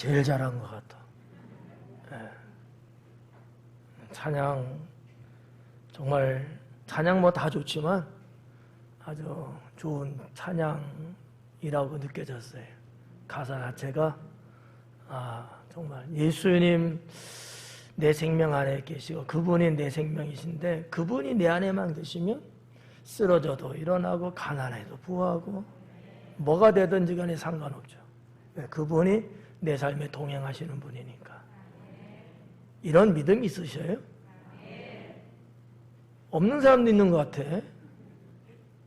제일 잘한 것 같아. 찬양, 정말 찬양 뭐 다 좋지만 아주 좋은 찬양이라고 느껴졌어요. 가사 자체가 정말 예수님 내 생명 안에 계시고 그분이 내 생명이신데 그분이 내 안에만 계시면 쓰러져도 일어나고 가난해도 부하고 뭐가 되든지 간에 상관없죠. 그분이 내 삶에 동행하시는 분이니까. 이런 믿음이 있으셔요? 없는 사람도 있는 것 같아.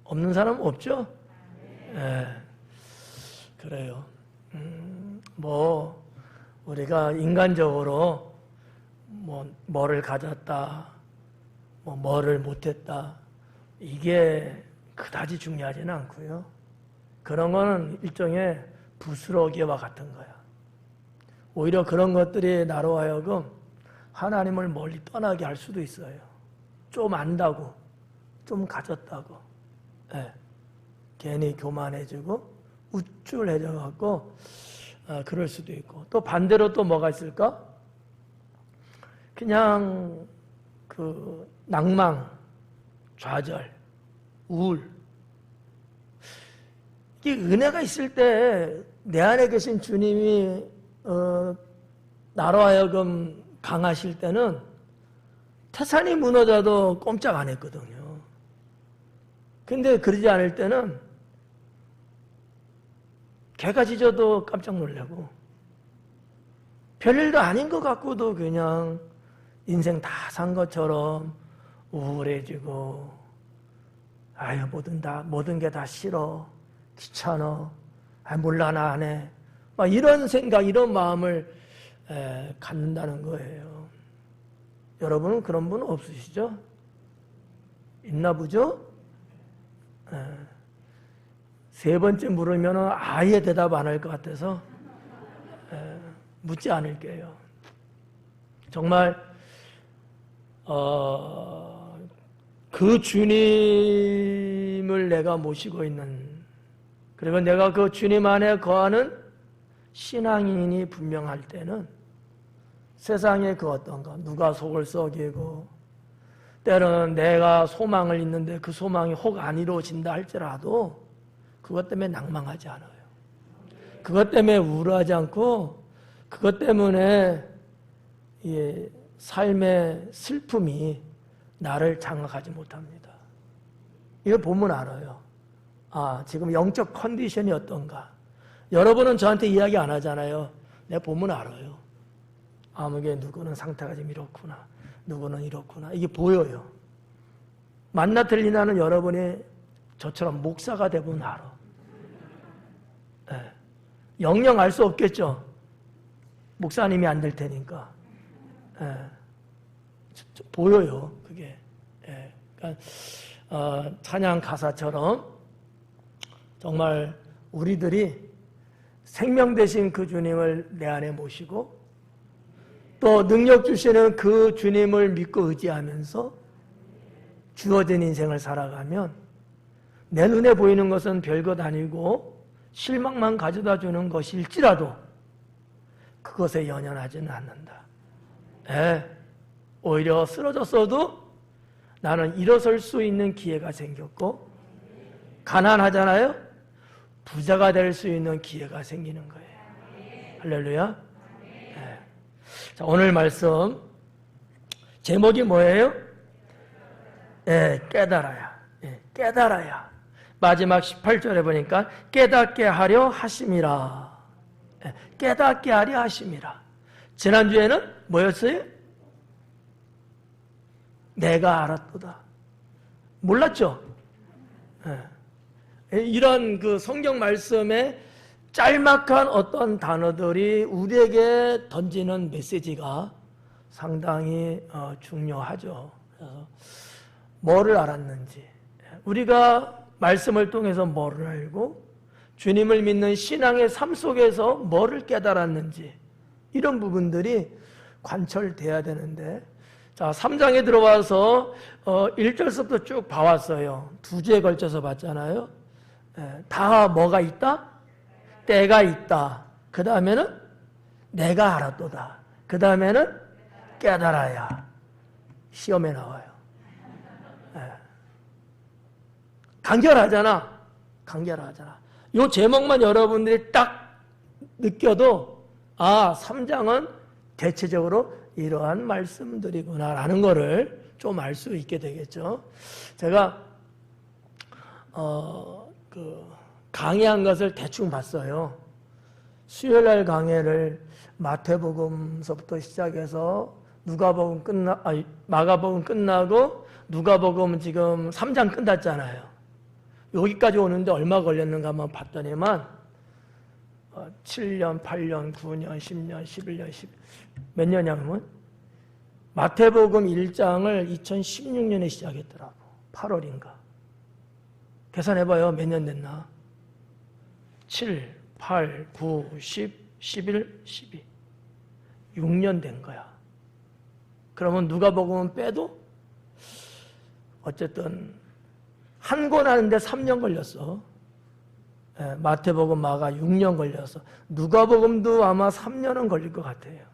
없는 사람 없죠? 그래요. 뭐 우리가 인간적으로 뭐를 가졌다, 뭐를 못했다, 이게 그다지 중요하지는 않고요. 그런 거는 일종의 부스러기와 같은 거야. 오히려 그런 것들이 나로 하여금 하나님을 멀리 떠나게 할 수도 있어요. 좀 안다고, 좀 가졌다고, 괜히 교만해지고 우쭐해져갖고 그럴 수도 있고, 또 반대로 또 뭐가 있을까? 그냥 그 낭망, 좌절, 우울. 이 은혜가 있을 때 내 안에 계신 주님이 나로 하여금 강하실 때는 태산이 무너져도 꼼짝 안 했거든요. 근데 그러지 않을 때는 개가 짖어도 깜짝 놀라고 별일도 아닌 것 같고도 그냥 인생 다 산 것처럼 우울해지고 모든 게 다 싫어, 귀찮아, 몰라 나 안 해, 막 이런 생각, 이런 마음을 갖는다는 거예요. 여러분은 그런 분 없으시죠? 있나 보죠? 세 번째 물으면 아예 대답 안 할 것 같아서 묻지 않을게요. 정말 그 주님을 내가 모시고 있는, 그리고 내가 그 주님 안에 거하는 신앙인이 분명할 때는 세상의 그 어떤가, 누가 속을 썩이고 때로는 내가 소망을 있는데 그 소망이 혹 안 이루어진다 할지라도 그것 때문에 낭망하지 않아요. 그것 때문에 우울하지 않고 그것 때문에 삶의 슬픔이 나를 장악하지 못합니다. 이거 보면 알아요. 지금 영적 컨디션이 어떤가. 여러분은 저한테 이야기 안 하잖아요. 내가 보면 알아요. 이게 누구는 상태가 좀 이렇구나, 누구는 이렇구나, 이게 보여요. 맞나 틀리나는 여러분이 저처럼 목사가 되면 알아. 영영 알 수 없겠죠. 목사님이 안 될 테니까. 보여요, 그게. 그러니까 찬양 가사처럼 정말 우리들이 생명 되신 그 주님을 내 안에 모시고 또 능력 주시는 그 주님을 믿고 의지하면서 주어진 인생을 살아가면 내 눈에 보이는 것은 별것 아니고 실망만 가져다 주는 것일지라도 그것에 연연하지는 않는다. 오히려 쓰러졌어도 나는 일어설 수 있는 기회가 생겼고, 가난하잖아요? 부자가 될 수 있는 기회가 생기는 거예요. 할렐루야. 자, 오늘 말씀 제목이 뭐예요? 깨달아야. 깨달아야. 마지막 18절에 보니까 깨닫게 하려 하심이라. 깨닫게 하려 하심이라. 지난주에는 뭐였어요? 내가 알았도다. 몰랐죠? 이런 그 성경 말씀에 짤막한 어떤 단어들이 우리에게 던지는 메시지가 상당히 중요하죠. 그래서 뭐를 알았는지, 우리가 말씀을 통해서 뭐를 알고 주님을 믿는 신앙의 삶 속에서 뭐를 깨달았는지, 이런 부분들이 관철돼야 되는데, 자, 3장에 들어와서 1절서부터 쭉 봐왔어요. 2주에 걸쳐서 봤잖아요. 다 뭐가 있다? 때가 있다. 그 다음에는 내가 알았도다. 그 다음에는 깨달아야 시험에 나와요. 간결하잖아. 간결하잖아. 이 제목만 여러분들이 딱 느껴도 3장은 대체적으로 이러한 말씀들이구나라는 거를 좀 알 수 있게 되겠죠. 제가 강의한 것을 대충 봤어요. 수요일날 강의를 마태복음서부터 시작해서 마가복음 끝나고 누가복음 지금 3장 끝났잖아요. 여기까지 오는데 얼마 걸렸는가 한번 봤더니만 7년, 8년, 9년, 10년, 11년, 몇 년이냐면 마태복음 1장을 2016년에 시작했더라고. 8월인가. 계산해봐요. 몇 년 됐나? 7, 8, 9, 10, 11, 12. 6년 된 거야. 그러면 누가복음은 빼도 어쨌든 한 권 하는데 3년 걸렸어. 마태복음, 마가 6년 걸려서 누가복음도 아마 3년은 걸릴 것 같아요.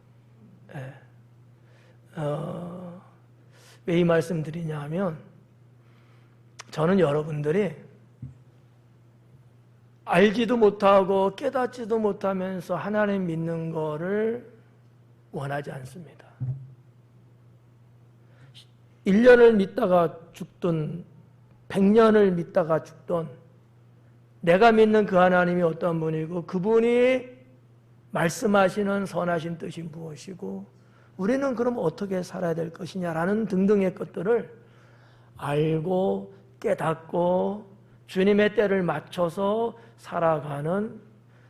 왜 이 말씀 드리냐 하면 저는 여러분들이 알지도 못하고 깨닫지도 못하면서 하나님 믿는 거를 원하지 않습니다. 1년을 믿다가 죽든 100년을 믿다가 죽든 내가 믿는 그 하나님이 어떤 분이고 그분이 말씀하시는 선하신 뜻이 무엇이고 우리는 그럼 어떻게 살아야 될 것이냐라는 등등의 것들을 알고 깨닫고 주님의 때를 맞춰서 살아가는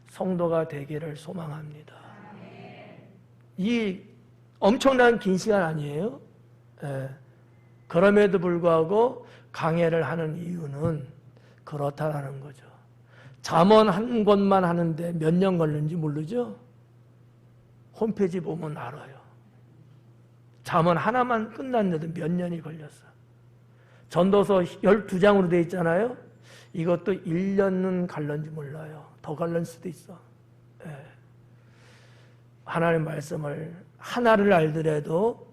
성도가 되기를 소망합니다. 이 엄청난 긴 시간 아니에요? 그럼에도 불구하고 강해를 하는 이유는 그렇다라는 거죠. 잠언 한 권만 하는데 몇 년 걸렸는지 모르죠? 홈페이지 보면 알아요. 잠언 하나만 끝났는데도 몇 년이 걸렸어. 전도서 12장으로 되어 있잖아요. 이것도 1년은 갈는지 몰라요. 더 갈는 수도 있어. 하나님의 말씀을 하나를 알더라도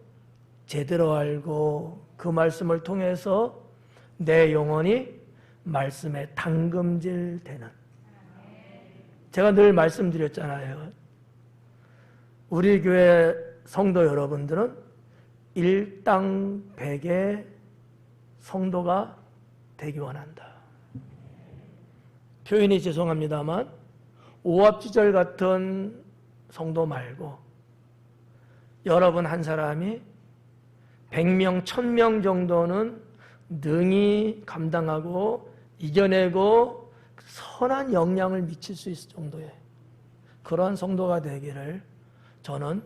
제대로 알고 그 말씀을 통해서 내 영혼이 말씀에 담금질 되는. 제가 늘 말씀드렸잖아요. 우리 교회 성도 여러분들은 일당백의 성도가 되기 원한다. 표현이 죄송합니다만 오합지절 같은 성도 말고 여러분 한 사람이 100명, 1000명 정도는 능히 감당하고 이겨내고 선한 영향을 미칠 수 있을 정도의 그러한 성도가 되기를 저는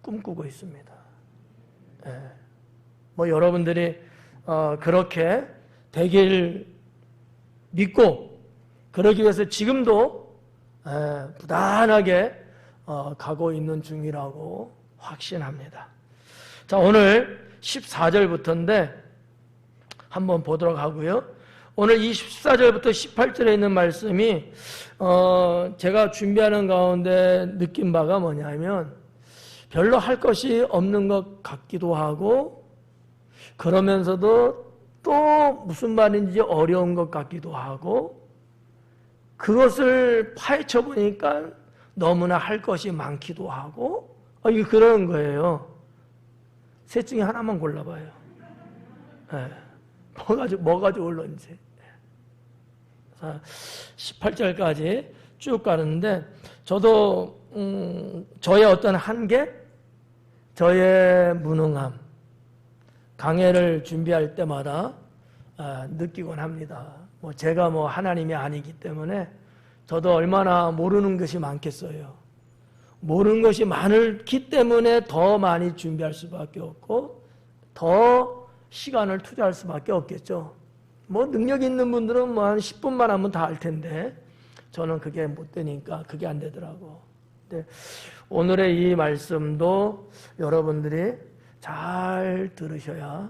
꿈꾸고 있습니다. 여러분들이 그렇게 되길 믿고 그러기 위해서 지금도 부단하게 가고 있는 중이라고 확신합니다. 자, 오늘 14절부터인데 한번 보도록 하고요. 오늘 이 14절부터 18절에 있는 말씀이 제가 준비하는 가운데 느낀 바가 뭐냐면 별로 할 것이 없는 것 같기도 하고 그러면서도 또 무슨 말인지 어려운 것 같기도 하고 그것을 파헤쳐 보니까 너무나 할 것이 많기도 하고 이게 그런 거예요. 셋 중에 하나만 골라봐요. 뭐가 좋을런지. 18절까지 쭉 가는데 저도 저의 어떤 한계, 저의 무능함, 강해를 준비할 때마다 느끼곤 합니다. 제가 하나님이 아니기 때문에 저도 얼마나 모르는 것이 많겠어요. 모르는 것이 많기 때문에 더 많이 준비할 수밖에 없고 더 시간을 투자할 수밖에 없겠죠. 능력 있는 분들은 한 10분만 하면 다 알 텐데 저는 그게 못 되니까 그게 안 되더라고. 근데 오늘의 이 말씀도 여러분들이 잘 들으셔야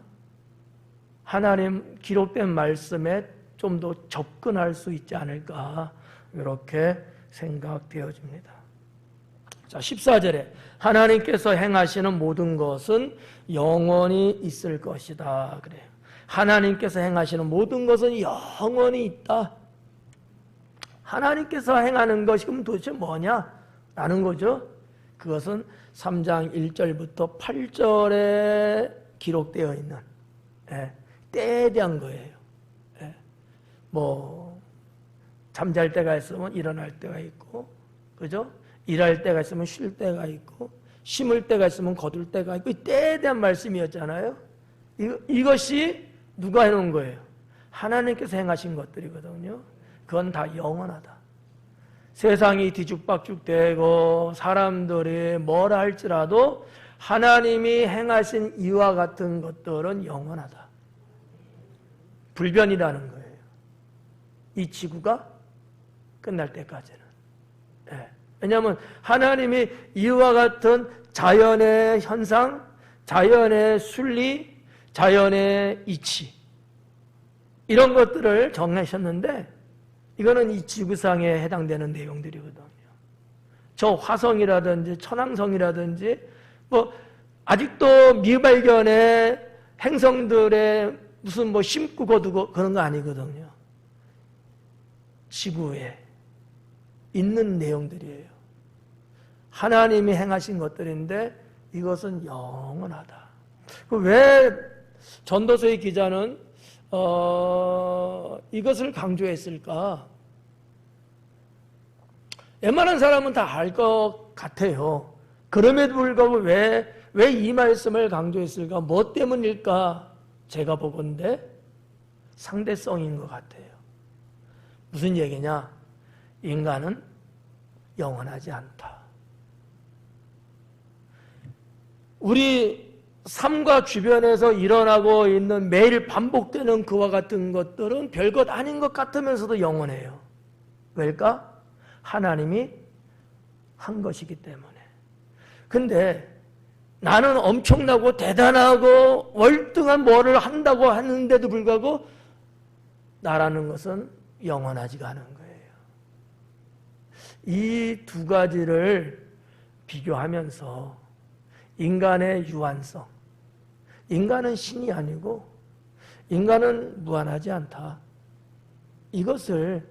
하나님 기록된 말씀에 좀 더 접근할 수 있지 않을까 이렇게 생각되어집니다. 자, 14절에 하나님께서 행하시는 모든 것은 영원히 있을 것이다. 그래요. 하나님께서 행하시는 모든 것은 영원히 있다. 하나님께서 행하는 것이 그럼 도대체 뭐냐? 라는 거죠. 그것은 3장 1절부터 8절에 기록되어 있는 때에 대한 거예요. 뭐 잠잘 때가 있으면 일어날 때가 있고, 그죠? 일할 때가 있으면 쉴 때가 있고, 심을 때가 있으면 거둘 때가 있고, 때에 대한 말씀이었잖아요. 이것이 누가 해놓은 거예요? 하나님께서 행하신 것들이거든요. 그건 다 영원하다. 세상이 뒤죽박죽되고 사람들이 뭐라 할지라도 하나님이 행하신 이와 같은 것들은 영원하다. 불변이라는 거예요. 이 지구가 끝날 때까지는. 왜냐하면 하나님이 이와 같은 자연의 현상, 자연의 순리, 자연의 이치, 이런 것들을 정하셨는데, 이거는 이 지구상에 해당되는 내용들이거든요. 저 화성이라든지 천왕성이라든지 뭐 아직도 미발견의 행성들의 무슨 뭐 심고 거두고 그런 거 아니거든요. 지구에 있는 내용들이에요. 하나님이 행하신 것들인데 이것은 영원하다. 왜 전도서의 기자는 이것을 강조했을까? 웬만한 사람은 다 알 것 같아요. 그럼에도 불구하고 왜 이 말씀을 강조했을까? 뭐 때문일까? 제가 보건대 상대성인 것 같아요. 무슨 얘기냐? 인간은 영원하지 않다. 우리 삶과 주변에서 일어나고 있는 매일 반복되는 그와 같은 것들은 별것 아닌 것 같으면서도 영원해요. 왜일까? 하나님이 한 것이기 때문에. 근데 나는 엄청나고 대단하고 월등한 뭐를 한다고 하는데도 불구하고 나라는 것은 영원하지가 않은 거예요. 이 두 가지를 비교하면서 인간의 유한성, 인간은 신이 아니고 인간은 무한하지 않다. 이것을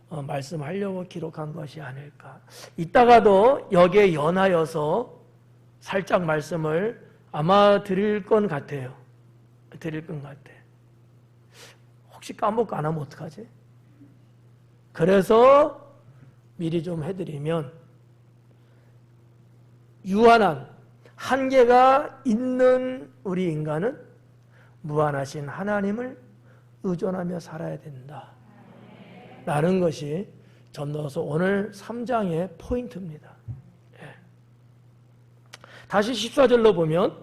말씀하려고 기록한 것이 아닐까. 이따가도 여기에 연하여서 살짝 말씀을 아마 드릴 건 같아요. 드릴 건 같아. 혹시 까먹고 안 하면 어떡하지? 그래서 미리 좀 해드리면, 유한한 한계가 있는 우리 인간은 무한하신 하나님을 의존하며 살아야 된다 라는 것이 전도서 오늘 3장의 포인트입니다. 다시 14절로 보면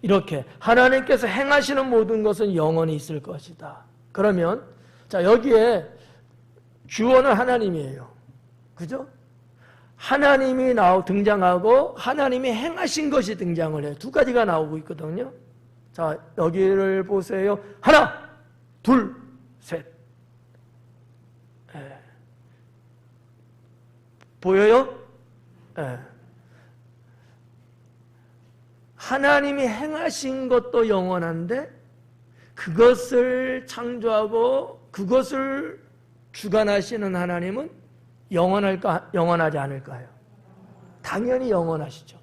이렇게 하나님께서 행하시는 모든 것은 영원히 있을 것이다. 그러면 자, 여기에 주어는 하나님이에요. 그죠? 하나님이 등장하고 하나님이 행하신 것이 등장을 해요. 두 가지가 나오고 있거든요. 자, 여기를 보세요. 하나, 둘, 셋. 보여요? 하나님이 행하신 것도 영원한데 그것을 창조하고 그것을 주관하시는 하나님은 영원하지 않을까요? 당연히 영원하시죠.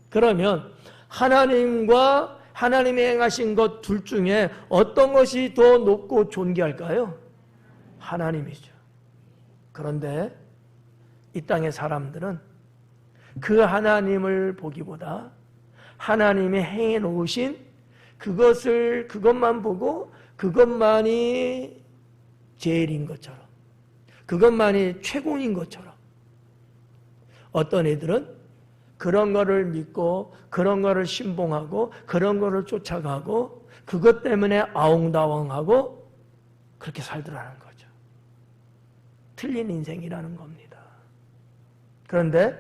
그러면 하나님과 하나님이 행하신 것 둘 중에 어떤 것이 더 높고 존귀할까요? 하나님이죠. 그런데 이 땅의 사람들은 그 하나님을 보기보다 하나님이 행해 놓으신 그것만 보고 그것만이 제일인 것처럼, 그것만이 최고인 것처럼, 어떤 이들은 그런 거를 믿고 그런 거를 신봉하고 그런 거를 쫓아가고 그것 때문에 아웅다웅하고 그렇게 살더라는 거죠. 틀린 인생이라는 겁니다. 그런데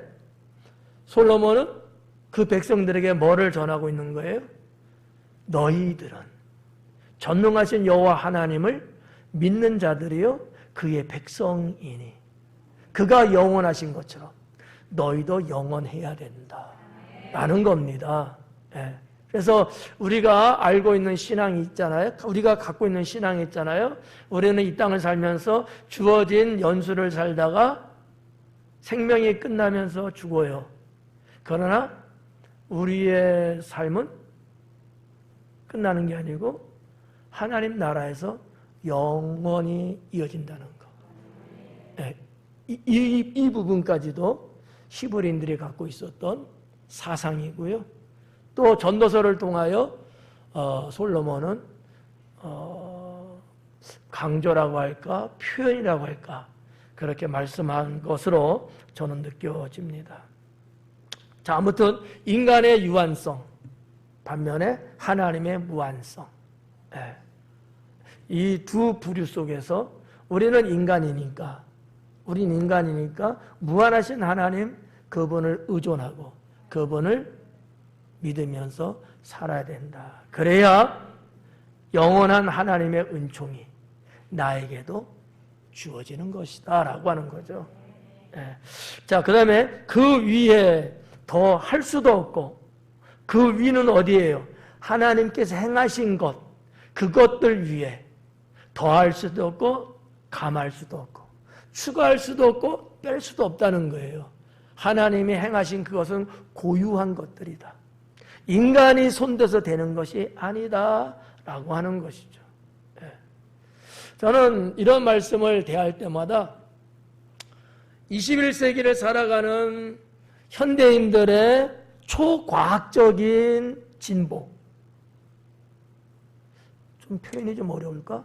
솔로몬은 그 백성들에게 뭐를 전하고 있는 거예요? 너희들은 전능하신 여호와 하나님을 믿는 자들이요 그의 백성이니 그가 영원하신 것처럼 너희도 영원해야 된다 라는 겁니다. 예. 그래서 우리가 알고 있는 신앙이 있잖아요. 우리가 갖고 있는 신앙이 있잖아요. 우리는 이 땅을 살면서 주어진 연수를 살다가 생명이 끝나면서 죽어요. 그러나 우리의 삶은 끝나는 게 아니고 하나님 나라에서 영원히 이어진다는 거. 네. 이 부분까지도 히브리인들이 갖고 있었던 사상이고요. 또 전도서를 통하여 솔로몬은 강조라고 할까 표현이라고 할까 그렇게 말씀한 것으로 저는 느껴집니다. 자, 아무튼 인간의 유한성 반면에 하나님의 무한성, 이 두 부류 속에서 우리는 인간이니까 무한하신 하나님 그분을 의존하고 그분을 믿으면서 살아야 된다. 그래야 영원한 하나님의 은총이 나에게도 주어지는 것이다 라고 하는 거죠. 자, 그 다음에 그 위에 더 할 수도 없고 그 위는 어디예요? 하나님께서 행하신 것, 그것들 위에 더할 수도 없고 감할 수도 없고 추가할 수도 없고 뺄 수도 없다는 거예요. 하나님이 행하신 그것은 고유한 것들이다. 인간이 손대서 되는 것이 아니다 라고 하는 것이죠. 저는 이런 말씀을 대할 때마다 21세기를 살아가는 현대인들의 초과학적인 진보, 좀 표현이 좀 어려울까?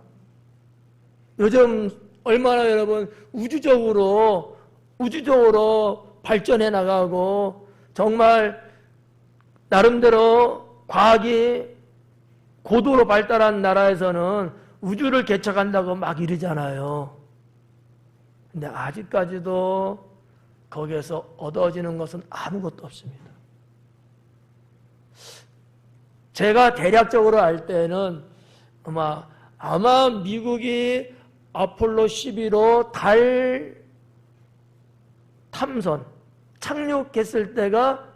요즘 얼마나 여러분 우주적으로 발전해 나가고 정말 나름대로 과학이 고도로 발달한 나라에서는 우주를 개척한다고 막 이러잖아요. 근데 아직까지도 거기에서 얻어지는 것은 아무것도 없습니다. 제가 대략적으로 알 때는 아마 미국이 아폴로 11호 달 탐선 착륙했을 때가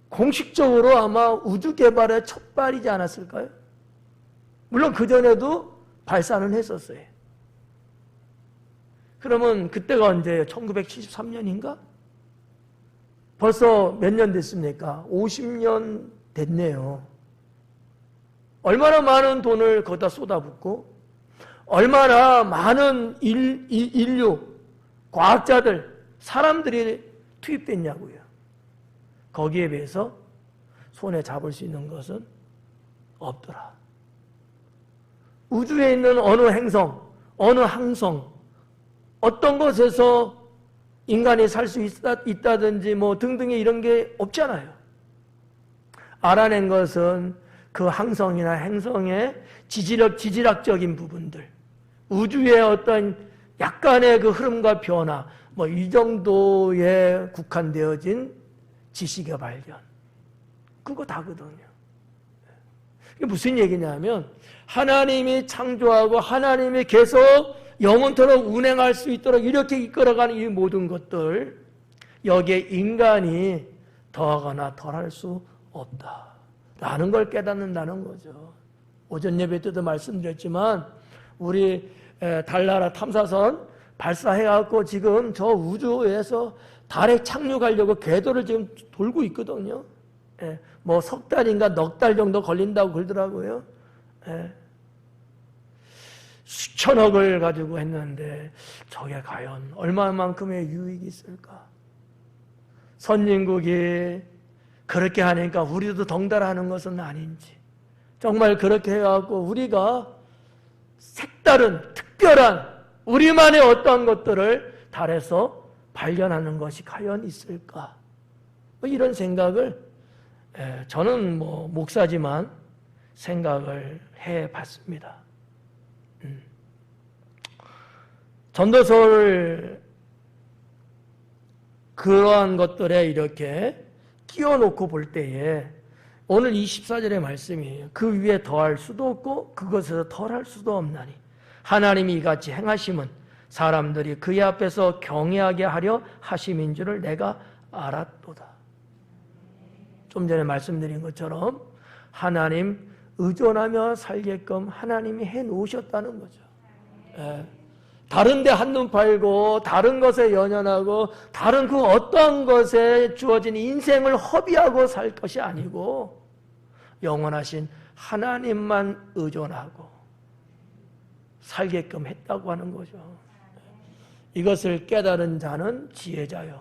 공식적으로 아마 우주 개발의 첫 발이지 않았을까요? 물론 그전에도 발사는 했었어요. 그러면 그때가 언제예요? 1973년인가? 벌써 몇 년 됐습니까? 50년 됐네요. 얼마나 많은 돈을 거기다 쏟아붓고 얼마나 많은 인류, 과학자들, 사람들이 투입됐냐고요. 거기에 비해서 손에 잡을 수 있는 것은 없더라. 우주에 있는 어느 행성, 어느 항성, 어떤 곳에서 인간이 살 수 있다든지 뭐 등등의 이런 게 없잖아요. 알아낸 것은 그 항성이나 행성의 지질학적인 부분들, 우주의 어떤 약간의 그 흐름과 변화, 뭐 이 정도에 국한되어진 지식의 발견. 그거 다거든요. 이게 무슨 얘기냐면 하나님이 창조하고 하나님이 계속 영원토록 운행할 수 있도록 이렇게 이끌어가는 이 모든 것들, 여기에 인간이 더하거나 덜할 수 없다 라는 걸 깨닫는다는 거죠. 오전 예배 때도 말씀드렸지만 우리 달나라 탐사선 발사해갖고 지금 저 우주에서 달에 착륙하려고 궤도를 지금 돌고 있거든요. 뭐 석 달인가 넉 달 정도 걸린다고 그러더라고요. 수천억을 가지고 했는데 저게 과연 얼마만큼의 유익이 있을까? 선진국이 그렇게 하니까 우리도 덩달아하는 것은 아닌지, 정말 그렇게 해갖고 우리가 색다른 특별한 우리만의 어떤 것들을 달에서 발견하는 것이 과연 있을까? 뭐 이런 생각을 저는 뭐 목사지만 생각을 해봤습니다. 전도서를 그러한 것들에 이렇게 끼워놓고 볼 때에 오늘 24절의 말씀이에요. 그 위에 더할 수도 없고 그것에서 덜할 수도 없나니 하나님이 이같이 행하심은 사람들이 그의 앞에서 경외하게 하려 하심인 줄을 내가 알았도다. 좀 전에 말씀드린 것처럼 하나님 의존하며 살게끔 하나님이 해놓으셨다는 거죠. 예. 다른 데 한눈 팔고 다른 것에 연연하고 다른 그 어떠한 것에 주어진 인생을 허비하고 살 것이 아니고 영원하신 하나님만 의존하고 살게끔 했다고 하는 거죠. 이것을 깨달은 자는 지혜자요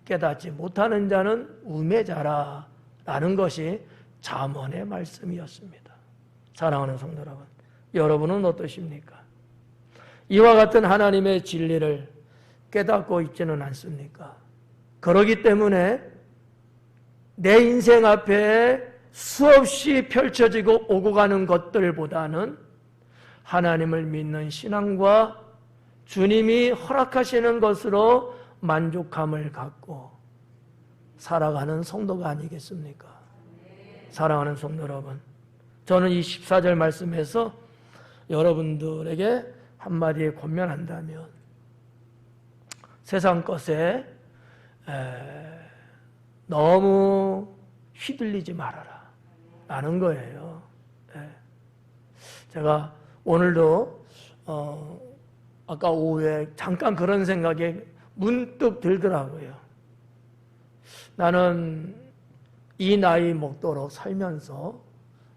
깨닫지 못하는 자는 우매자라 라는 것이 잠언의 말씀이었습니다. 사랑하는 성도 여러분, 여러분은 어떠십니까? 이와 같은 하나님의 진리를 깨닫고 있지는 않습니까? 그러기 때문에 내 인생 앞에 수없이 펼쳐지고 오고 가는 것들보다는 하나님을 믿는 신앙과 주님이 허락하시는 것으로 만족함을 갖고 살아가는 성도가 아니겠습니까? 사랑하는 성도 여러분, 저는 이 14절 말씀에서 여러분들에게 한마디에 권면한다면 세상 것에 너무 휘둘리지 말아라 라는 거예요. 제가 오늘도 아까 오후에 잠깐 그런 생각이 문득 들더라고요. 나는 이 나이 먹도록 살면서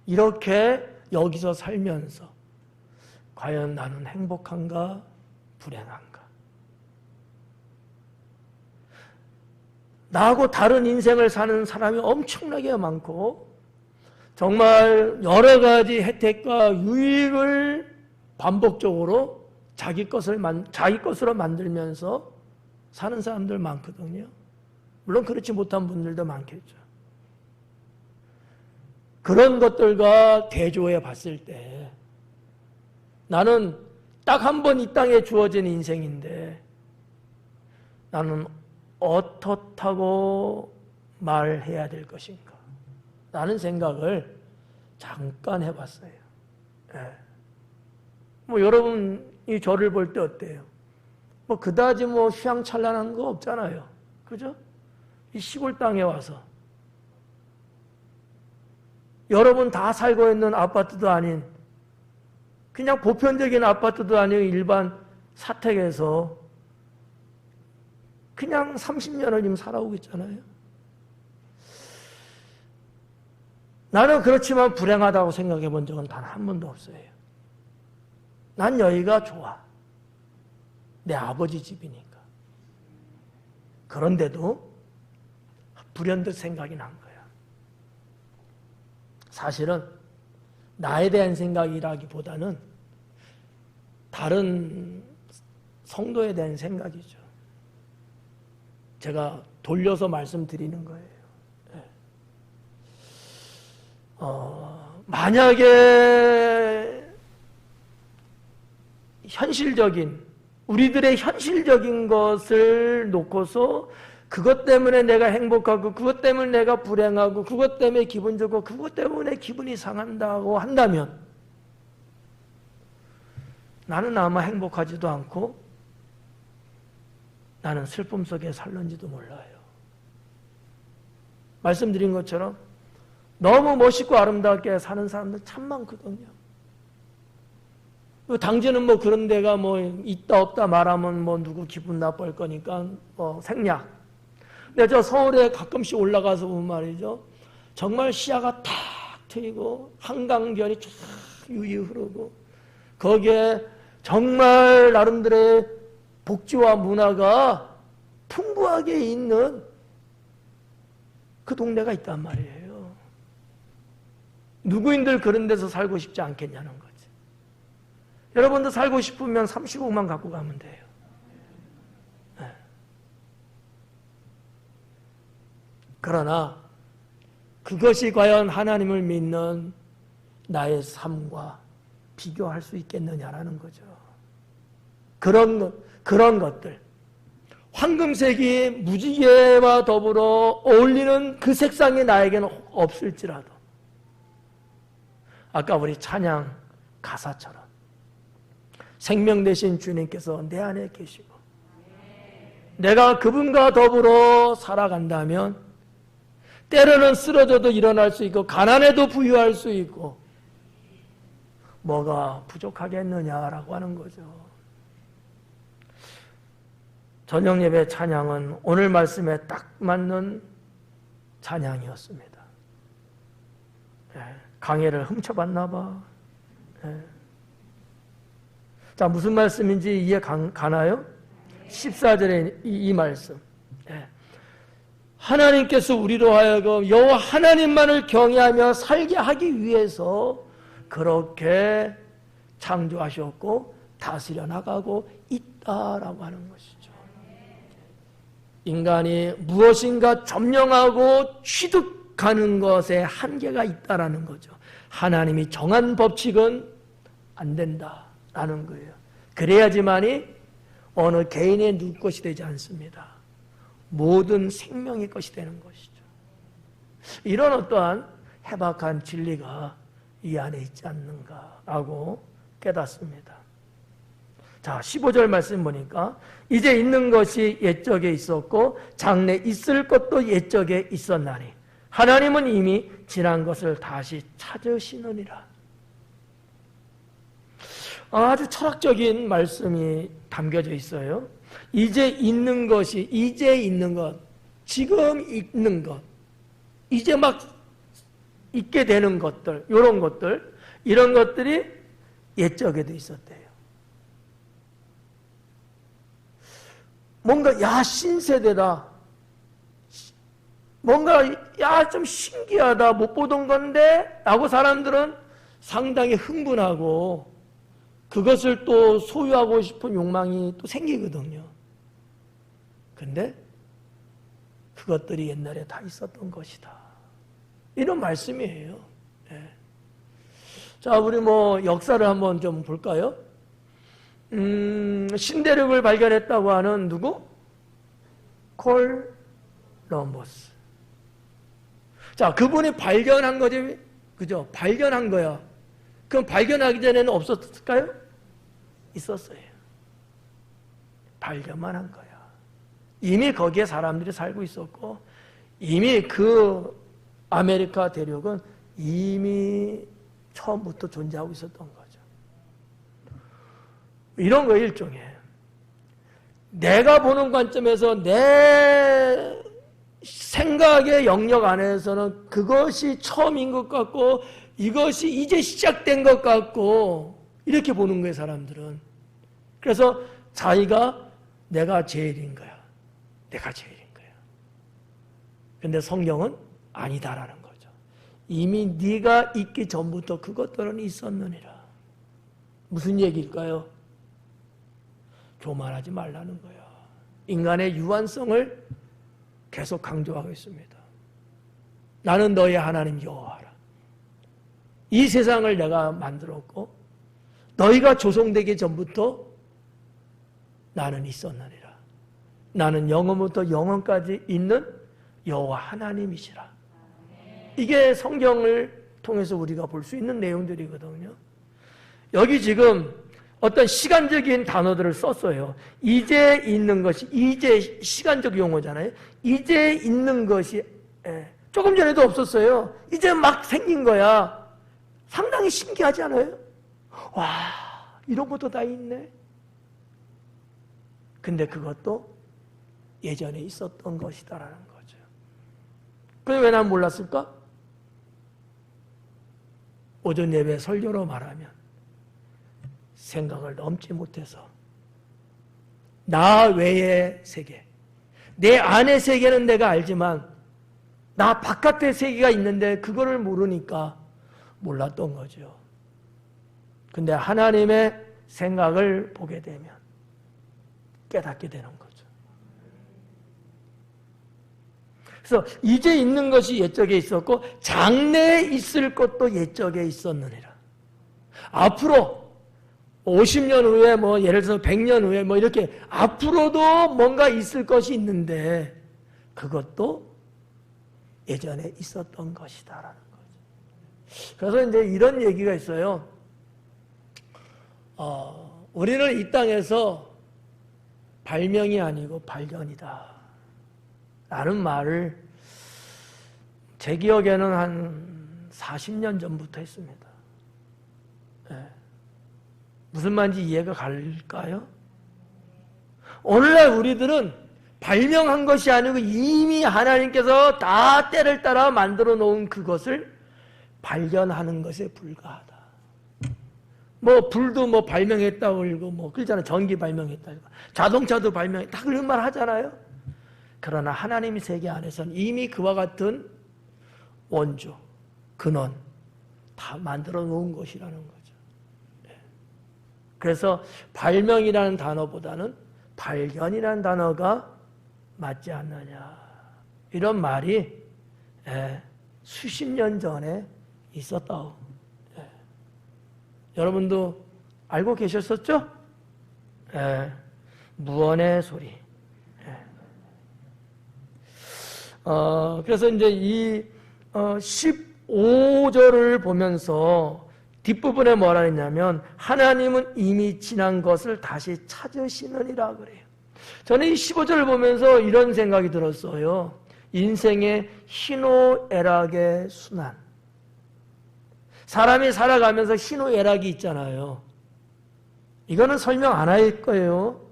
이렇게 여기서 살면서 과연 나는 행복한가 불행한가? 나하고 다른 인생을 사는 사람이 엄청나게 많고 정말 여러 가지 혜택과 유익을 반복적으로 자기 것으로 만들면서 사는 사람들 많거든요. 물론 그렇지 못한 분들도 많겠죠. 그런 것들과 대조해 봤을 때 나는 딱 한 번 이 땅에 주어진 인생인데 나는 어떻다고 말해야 될 것인가 라는 생각을 잠깐 해봤어요. 뭐 여러분이 저를 볼 때 어때요? 뭐 그다지 뭐 휘황찬란한 거 없잖아요. 그죠? 이 시골 땅에 와서 여러분 다 살고 있는 아파트도 아닌 그냥 보편적인 아파트도 아닌 일반 사택에서 그냥 30년을 지금 살아오고 있잖아요. 나는 그렇지만 불행하다고 생각해 본 적은 단 한 번도 없어요. 난 여기가 좋아. 내 아버지 집이니까. 그런데도 불현듯 생각이 난 거야. 사실은 나에 대한 생각이라기보다는 다른 성도에 대한 생각이죠. 제가 돌려서 말씀드리는 거예요. 만약에 우리들의 현실적인 것을 놓고서 그것 때문에 내가 행복하고 그것 때문에 내가 불행하고 그것 때문에 기분 좋고 그것 때문에 기분이 상한다고 한다면 나는 아마 행복하지도 않고 나는 슬픔 속에 살는지도 몰라요. 말씀드린 것처럼 너무 멋있고 아름답게 사는 사람들 참 많거든요. 당신은 뭐 그런 데가 뭐 있다 없다 말하면 뭐 누구 기분 나쁠 거니까 뭐 생략. 근데 저 서울에 가끔씩 올라가서 보면 말이죠. 정말 시야가 탁 트이고 한강변이 쫙 유유 흐르고 거기에 정말 나름대로의 복지와 문화가 풍부하게 있는 그 동네가 있단 말이에요. 누구인들 그런 데서 살고 싶지 않겠냐는 거지. 여러분도 살고 싶으면 30억만 갖고 가면 돼요. 네. 그러나 그것이 과연 하나님을 믿는 나의 삶과 비교할 수 있겠느냐라는 거죠. 그런 것들, 황금색이 무지개와 더불어 어울리는 그 색상이 나에게는 없을지라도 아까 우리 찬양 가사처럼 생명 되신 주님께서 내 안에 계시고 내가 그분과 더불어 살아간다면 때로는 쓰러져도 일어날 수 있고 가난해도 부유할 수 있고 뭐가 부족하겠느냐라고 하는 거죠. 저녁 예배 찬양은 오늘 말씀에 딱 맞는 찬양이었습니다. 강해를 훔쳐봤나 봐. 자, 무슨 말씀인지 이해 가나요? 14절에 이 말씀. 하나님께서 우리로 하여금 여호와 하나님만을 경외하며 살게 하기 위해서 그렇게 창조하셨고 다스려 나가고 있다라고 하는 것이죠. 인간이 무엇인가 점령하고 취득하는 것에 한계가 있다라는 거죠. 하나님이 정한 법칙은 안 된다라는 거예요. 그래야지만이 어느 개인의 누구 것이 되지 않습니다. 모든 생명의 것이 되는 것이죠. 이런 어떠한 해박한 진리가 이 안에 있지 않는가라고 깨닫습니다. 자, 15절 말씀 보니까 이제 있는 것이 옛적에 있었고 장래 있을 것도 옛적에 있었나니 하나님은 이미 지난 것을 다시 찾으시느니라. 아주 철학적인 말씀이 담겨져 있어요. 이제 있는 것이, 이제 있는 것, 지금 있는 것, 이제 막 있게 되는 것들, 이런 것들, 이런 것들이 옛적에도 있었대요. 뭔가 야 신세대다, 뭔가 야 좀 신기하다, 못 보던 건데 라고 사람들은 상당히 흥분하고 그것을 또 소유하고 싶은 욕망이 또 생기거든요. 근데 그것들이 옛날에 다 있었던 것이다, 이런 말씀이에요. 네. 자, 우리 역사를 한번 좀 볼까요? 신대륙을 발견했다고 하는 누구? 콜럼버스. 자, 그분이 발견한 거지, 그죠? 발견한 거야. 그럼 발견하기 전에는 없었을까요? 있었어요. 발견만 한 거야. 이미 거기에 사람들이 살고 있었고 이미 그 아메리카 대륙은 이미 처음부터 존재하고 있었던 거죠. 이런 거 일종의 내가 보는 관점에서 내 생각의 영역 안에서는 그것이 처음인 것 같고 이것이 이제 시작된 것 같고 이렇게 보는 거예요, 사람들은. 그래서 자기가 내가 제일인 거야. 내가 제일인 거야. 근데 성경은 아니다라는 거죠. 이미 네가 있기 전부터 그것들은 있었느니라. 무슨 얘기일까요? 교만하지 말라는 거야. 인간의 유한성을 계속 강조하고 있습니다. 나는 너의 하나님 여호와라. 이 세상을 내가 만들었고 너희가 조성되기 전부터 나는 있었느니라. 나는 영원부터 영원까지 있는 여호와 하나님이시라. 이게 성경을 통해서 우리가 볼 수 있는 내용들이거든요. 여기 지금 어떤 시간적인 단어들을 썼어요. 이제 있는 것이, 이제 시간적 용어잖아요. 이제 있는 것이 조금 전에도 없었어요. 이제 막 생긴 거야. 상당히 신기하지 않아요? 와, 이런 것도 다 있네. 근데 그것도 예전에 있었던 것이다라는 거죠. 그게 왜 난 몰랐을까? 오전 예배 설교로 말하면 생각을 넘지 못해서 나 외의 세계, 내 안의 세계는 내가 알지만 나 바깥의 세계가 있는데 그거를 모르니까 몰랐던 거죠. 근데 하나님의 생각을 보게 되면 깨닫게 되는 거죠. 그래서 이제 있는 것이 옛적에 있었고 장래에 있을 것도 옛적에 있었느니라. 앞으로 50년 후에 예를 들어서 100년 후에 이렇게 앞으로도 뭔가 있을 것이 있는데 그것도 예전에 있었던 것이다라는 거죠. 그래서 이제 이런 얘기가 있어요. 우리는 이 땅에서 발명이 아니고 발견이다 라는 말을 제 기억에는 한 40년 전부터 했습니다. 무슨 말인지 이해가 갈까요? 오늘날 우리들은 발명한 것이 아니고 이미 하나님께서 다 때를 따라 만들어 놓은 그것을 발견하는 것에 불과하다. 뭐 불도 뭐 발명했다고 그러고 뭐 그러잖아요. 전기 발명했다고, 자동차도 발명했다 그런 말 하잖아요. 그러나 하나님의 세계 안에서는 이미 그와 같은 원조, 근원 다 만들어 놓은 것이라는 거죠. 그래서 발명이라는 단어보다는 발견이라는 단어가 맞지 않느냐, 이런 말이 수십 년 전에 있었다고. 여러분도 알고 계셨었죠? 무언의 소리. 그래서 이제 이 15절을 보면서 뒷부분에 뭐라 했냐면 하나님은 이미 지난 것을 다시 찾으시느니라 그래요. 저는 이 15절을 보면서 이런 생각이 들었어요. 인생의 희노애락의 순환. 사람이 살아가면서 희노애락이 있잖아요. 이거는 설명 안 할 거예요.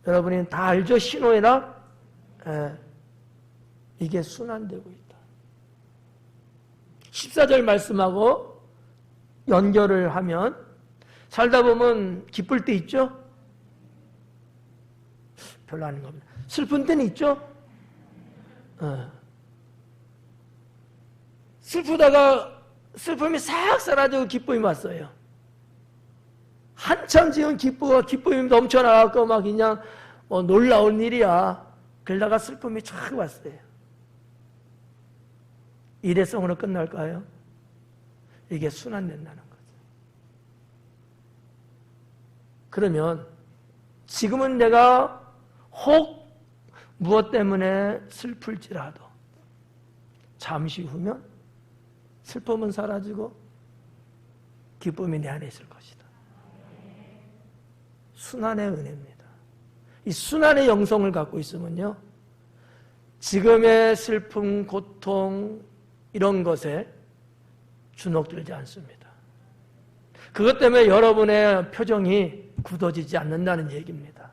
여러분이 다 알죠? 희노애락? 이게 순환되고 있다. 14절 말씀하고 연결을 하면 살다 보면 기쁠 때 있죠? 별로 아닌 겁니다. 슬픈 때는 있죠? 슬프다가 슬픔이 싹 사라지고 기쁨이 왔어요. 한참 지금 기쁨이 넘쳐나갖고 막 그냥 놀라운 일이야. 그러다가 슬픔이 쫙 왔어요. 일회성으로 끝날까요? 이게 순환된다는 거죠. 그러면 지금은 내가 혹 무엇 때문에 슬플지라도 잠시 후면 슬픔은 사라지고 기쁨이 내 안에 있을 것이다. 순환의 은혜입니다. 이 순환의 영성을 갖고 있으면요, 지금의 슬픔, 고통 이런 것에 주눅들지 않습니다. 그것 때문에 여러분의 표정이 굳어지지 않는다는 얘기입니다.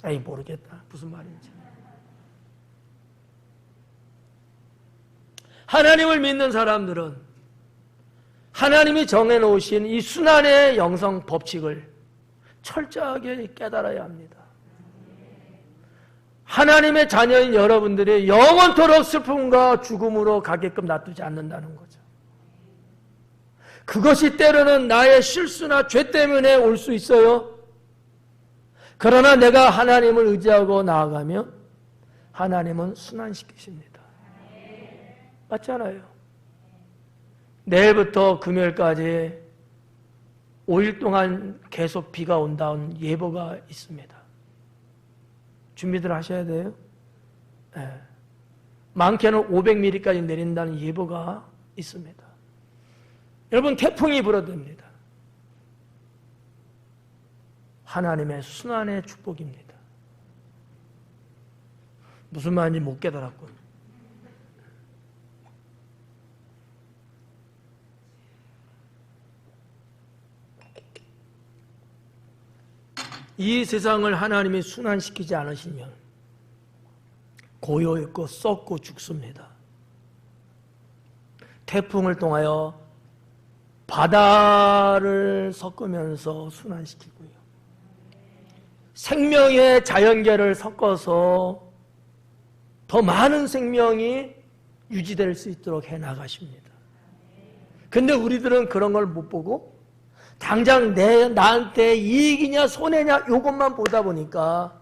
아이 모르겠다 무슨 말인지. 하나님을 믿는 사람들은 하나님이 정해놓으신 이 순환의 영성 법칙을 철저하게 깨달아야 합니다. 하나님의 자녀인 여러분들이 영원토록 슬픔과 죽음으로 가게끔 놔두지 않는다는 거죠. 그것이 때로는 나의 실수나 죄 때문에 올 수 있어요. 그러나 내가 하나님을 의지하고 나아가면 하나님은 순환시키십니다. 맞잖아요. 내일부터 금요일까지 5일 동안 계속 비가 온다는 예보가 있습니다. 준비들 하셔야 돼요. 많게는 500mm까지 내린다는 예보가 있습니다. 여러분, 태풍이 불어듭니다. 하나님의 순환의 축복입니다. 무슨 말인지 못 깨달았군. 이 세상을 하나님이 순환시키지 않으시면 고요했고 썩고 죽습니다. 태풍을 통하여 바다를 섞으면서 순환시키고요, 생명의 자연계를 섞어서 더 많은 생명이 유지될 수 있도록 해나가십니다. 근데 우리들은 그런 걸 못 보고 당장 나한테 이익이냐 손해냐 이것만 보다 보니까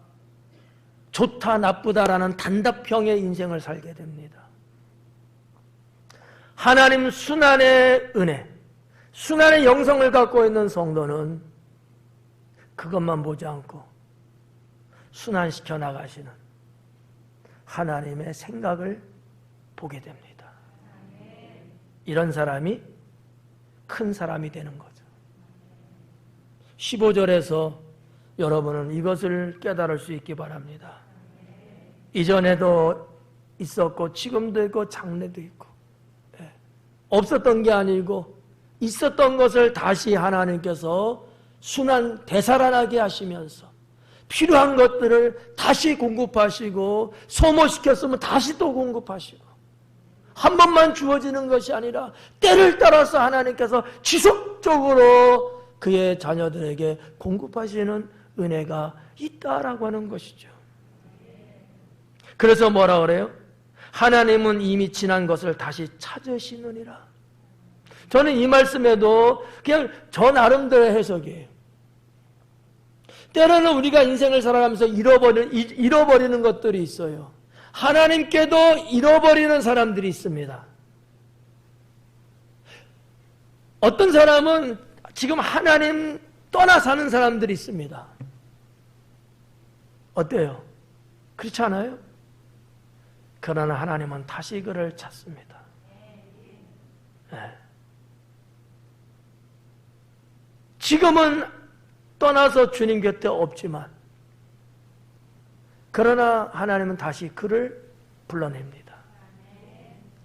좋다 나쁘다라는 단답형의 인생을 살게 됩니다. 하나님 순환의 은혜, 순환의 영성을 갖고 있는 성도는 그것만 보지 않고 순환시켜 나가시는 하나님의 생각을 보게 됩니다. 이런 사람이 큰 사람이 되는 거죠. 15절에서 여러분은 이것을 깨달을 수 있기 바랍니다. 이전에도 있었고 지금도 있고 장래도 있고, 없었던 게 아니고 있었던 것을 다시 하나님께서 순환 되살아나게 하시면서 필요한 것들을 다시 공급하시고, 소모시켰으면 다시 또 공급하시고, 한 번만 주어지는 것이 아니라 때를 따라서 하나님께서 지속적으로 그의 자녀들에게 공급하시는 은혜가 있다라고 하는 것이죠. 그래서 뭐라 그래요? 하나님은 이미 지난 것을 다시 찾으시느니라. 저는 이 말씀에도 그냥 저 나름대로의 해석이에요. 때로는 우리가 인생을 살아가면서 잃어버리는 것들이 있어요. 하나님께도 잃어버리는 사람들이 있습니다. 어떤 사람은 지금 하나님 떠나 사는 사람들이 있습니다. 어때요? 그렇지 않아요? 그러나 하나님은 다시 그를 찾습니다. 네. 지금은 떠나서 주님 곁에 없지만, 그러나 하나님은 다시 그를 불러냅니다.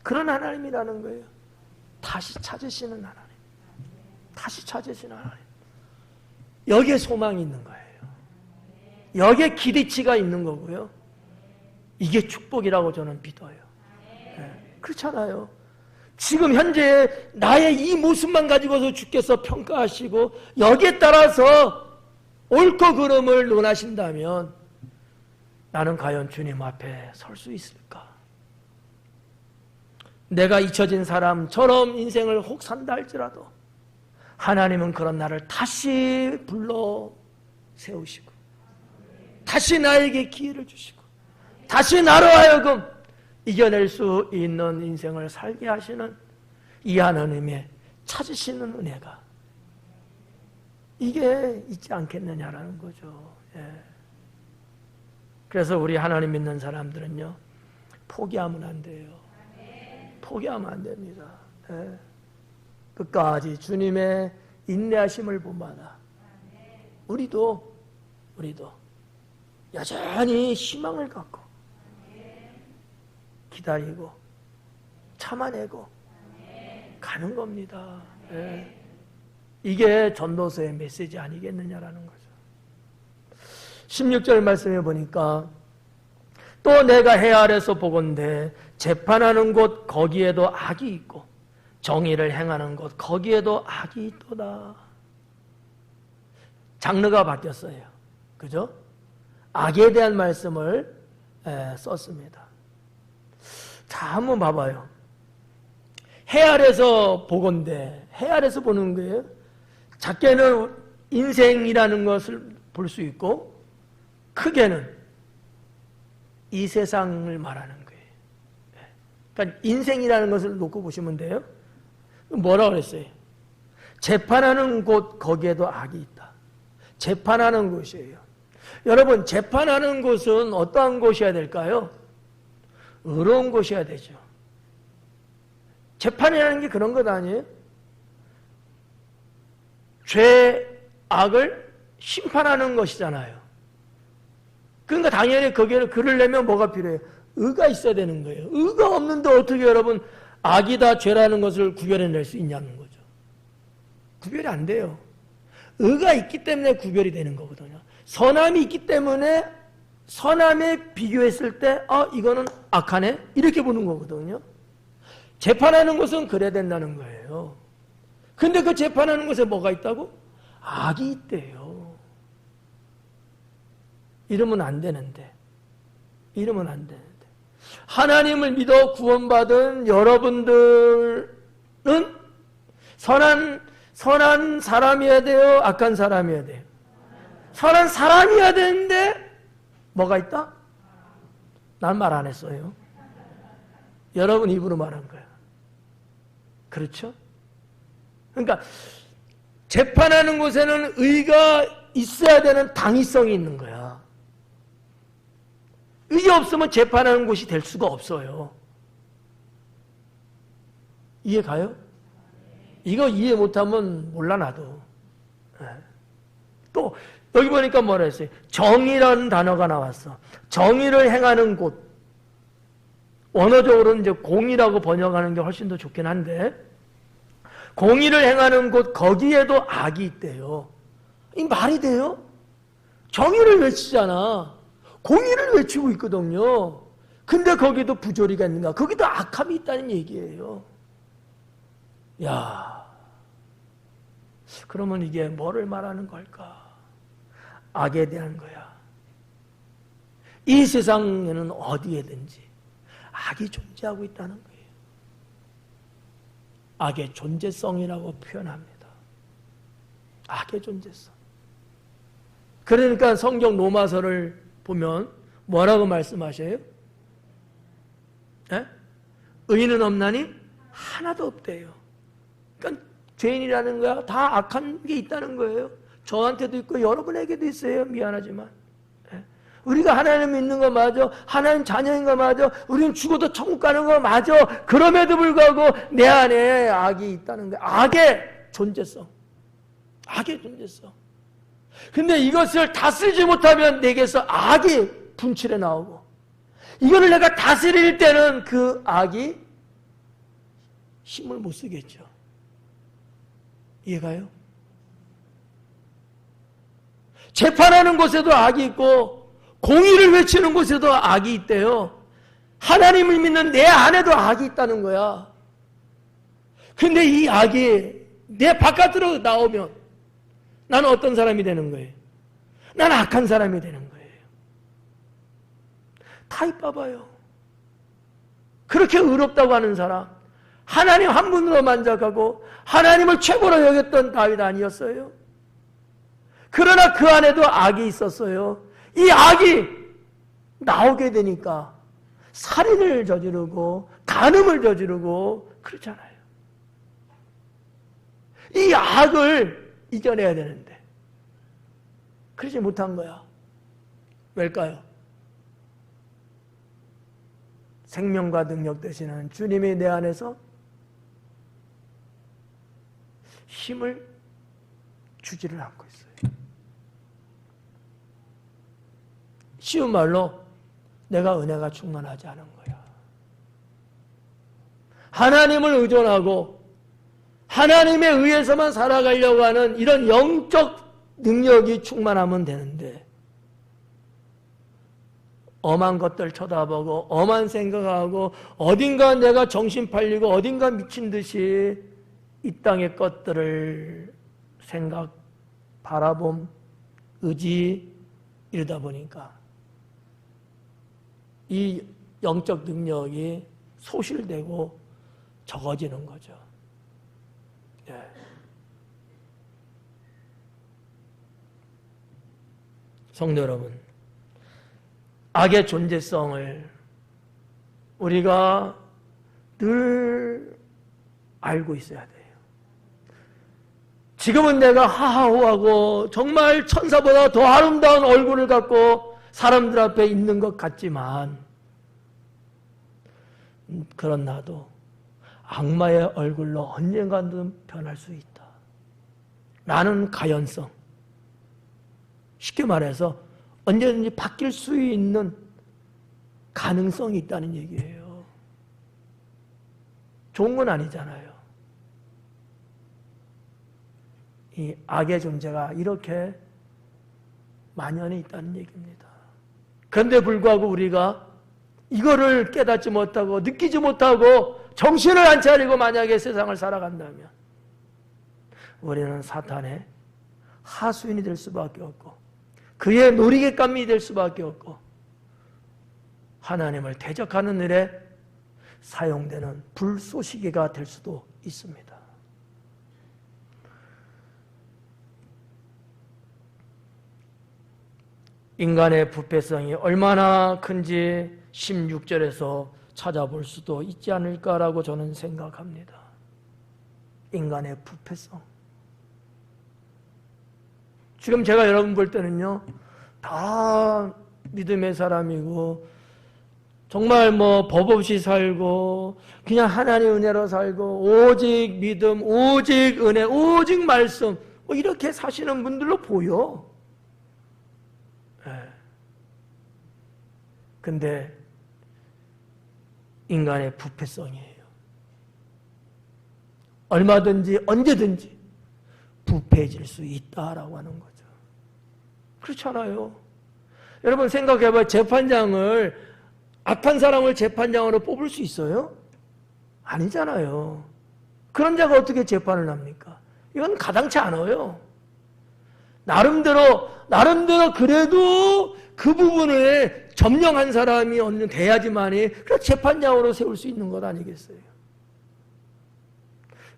그런 하나님이라는 거예요. 다시 찾으시는 하나님. 다시 찾으시는 하나님. 여기에 소망이 있는 거예요. 여기에 기대치가 있는 거고요. 이게 축복이라고 저는 믿어요. 네. 그렇잖아요. 지금 현재 나의 이 모습만 가지고서 주께서 평가하시고 여기에 따라서 옳고 그름을 논하신다면 나는 과연 주님 앞에 설 수 있을까? 내가 잊혀진 사람처럼 인생을 혹 산다 할지라도 하나님은 그런 나를 다시 불러 세우시고 다시 나에게 기회를 주시고 다시 나로 하여금 이겨낼 수 있는 인생을 살게 하시는 이 하나님의 찾으시는 은혜가 이게 있지 않겠느냐라는 거죠. 예. 그래서 우리 하나님 믿는 사람들은요, 포기하면 안 돼요. 포기하면 안 됩니다. 예. 끝까지 주님의 인내하심을 본받아 우리도 여전히 희망을 갖고 기다리고 참아내고 가는 겁니다. 예. 이게 전도서의 메시지 아니겠느냐라는 거죠. 16절 말씀해 보니까 또 내가 해 아래서 보건대 재판하는 곳 거기에도 악이 있고 정의를 행하는 곳 거기에도 악이 있도다. 장르가 바뀌었어요. 그죠? 악에 대한 말씀을 썼습니다. 자, 한번 봐봐요. 해 아래서 보건대, 해 아래서 보는 거예요. 작게는 인생이라는 것을 볼 수 있고 크게는 이 세상을 말하는 거예요. 그러니까 인생이라는 것을 놓고 보시면 돼요. 뭐라고 그랬어요? 재판하는 곳 거기에도 악이 있다. 재판하는 곳이에요. 여러분, 재판하는 곳은 어떠한 곳이어야 될까요? 의로운 곳이어야 되죠. 재판이라는 게 그런 것 아니에요? 죄, 악을 심판하는 것이잖아요. 그러니까 당연히 거기에 그러려면 뭐가 필요해요? 의가 있어야 되는 거예요. 의가 없는데 어떻게 여러분 악이다 죄라는 것을 구별해낼 수 있냐는 거죠. 구별이 안 돼요. 의가 있기 때문에 구별이 되는 거거든요. 선함이 있기 때문에 선함에 비교했을 때 이거는 악하네? 이렇게 보는 거거든요. 재판하는 것은 그래야 된다는 거예요. 근데 그 재판하는 것에 뭐가 있다고? 악이 있대요. 이러면 안 되는데. 이러면 안 되는데. 하나님을 믿어 구원받은 여러분들은 선한 사람이어야 돼요? 악한 사람이어야 돼요? 선한 사람이어야 되는데 뭐가 있다? 난 말 안 했어요. 여러분 입으로 말한 거야. 그렇죠? 그러니까 재판하는 곳에는 의가 있어야 되는 당위성이 있는 거야. 의가 없으면 재판하는 곳이 될 수가 없어요. 이해 가요? 이거 이해 못하면 몰라 나도. 또 여기 보니까 뭐라 했어요? 정의라는 단어가 나왔어. 정의를 행하는 곳. 원어적으로는 이제 공의라고 번역하는 게 훨씬 더 좋긴 한데, 공의를 행하는 곳, 거기에도 악이 있대요. 이 말이 돼요? 정의를 외치잖아. 공의를 외치고 있거든요. 근데 거기도 부조리가 있는가? 거기도 악함이 있다는 얘기예요. 야, 그러면 이게 뭐를 말하는 걸까? 악에 대한 거야. 이 세상에는 어디에든지 악이 존재하고 있다는 거예요. 악의 존재성이라고 표현합니다. 악의 존재성. 그러니까 성경 로마서를 보면 뭐라고 말씀하셔요? 에? 의인은 없나니 하나도 없대요. 그러니까 죄인이라는 거야 다 악한 게 있다는 거예요. 저한테도 있고 여러분에게도 있어요. 미안하지만 우리가 하나님 믿는 거 맞아. 하나님 자녀인 거 맞아. 우리는 죽어도 천국 가는 거 맞아. 그럼에도 불구하고 내 안에 악이 있다는 거야. 악의 존재성. 악의 존재성. 근데 이것을 다스리지 못하면 내게서 악이 분출해 나오고, 이거를 내가 다스릴 때는 그 악이 힘을 못 쓰겠죠. 이해가요? 재판하는 곳에도 악이 있고 공의를 외치는 곳에도 악이 있대요. 하나님을 믿는 내 안에도 악이 있다는 거야. 근데 이 악이 내 바깥으로 나오면 나는 어떤 사람이 되는 거예요? 나는 악한 사람이 되는 거예요. 타입 봐봐요. 그렇게 의롭다고 하는 사람, 하나님 한 분으로 만족하고 하나님을 최고로 여겼던 다윗 아니었어요? 그러나 그 안에도 악이 있었어요. 이 악이 나오게 되니까 살인을 저지르고 간음을 저지르고 그렇잖아요. 이 악을 이겨내야 되는데 그러지 못한 거야. 왜일까요? 생명과 능력 되시는 주님이 내 안에서 힘을 주지를 않고 있어요. 쉬운 말로 내가 은혜가 충만하지 않은 거야. 하나님을 의존하고 하나님에 의해서만 살아가려고 하는 이런 영적 능력이 충만하면 되는데, 엄한 것들 쳐다보고 엄한 생각하고 어딘가 내가 정신 팔리고 어딘가 미친 듯이 이 땅의 것들을 생각, 바라봄, 의지 이러다 보니까 이 영적 능력이 소실되고 적어지는 거죠. 예. 성도 여러분, 악의 존재성을 우리가 늘 알고 있어야 돼요. 지금은 내가 하하호하고 정말 천사보다 더 아름다운 얼굴을 갖고 사람들 앞에 있는 것 같지만, 그런 나도 악마의 얼굴로 언젠가는 변할 수 있다. 라는 가연성. 쉽게 말해서 언제든지 바뀔 수 있는 가능성이 있다는 얘기예요. 좋은 건 아니잖아요. 이 악의 존재가 이렇게 만연해 있다는 얘기입니다. 그런데 불구하고 우리가 이거를 깨닫지 못하고 느끼지 못하고 정신을 안 차리고 만약에 세상을 살아간다면 우리는 사탄의 하수인이 될 수밖에 없고 그의 놀이객감이 될 수밖에 없고 하나님을 대적하는 일에 사용되는 불쏘시개가 될 수도 있습니다. 인간의 부패성이 얼마나 큰지 16절에서 찾아볼 수도 있지 않을까라고 저는 생각합니다. 인간의 부패성. 지금 제가 여러분 볼 때는요, 다 믿음의 사람이고 정말 뭐 법 없이 살고 그냥 하나님의 은혜로 살고 오직 믿음, 오직 은혜, 오직 말씀, 뭐 이렇게 사시는 분들로 보여. 근데 인간의 부패성이에요. 얼마든지 언제든지 부패해질 수 있다라고 하는 거죠. 그렇잖아요. 여러분 생각해봐요. 재판장을 악한 사람을 재판장으로 뽑을 수 있어요? 아니잖아요. 그런 자가 어떻게 재판을 합니까? 이건 가당치 않아요. 나름대로 그래도 그 부분을 점령한 사람이 어느 돼야지만이 그래서 재판장으로 세울 수 있는 것 아니겠어요?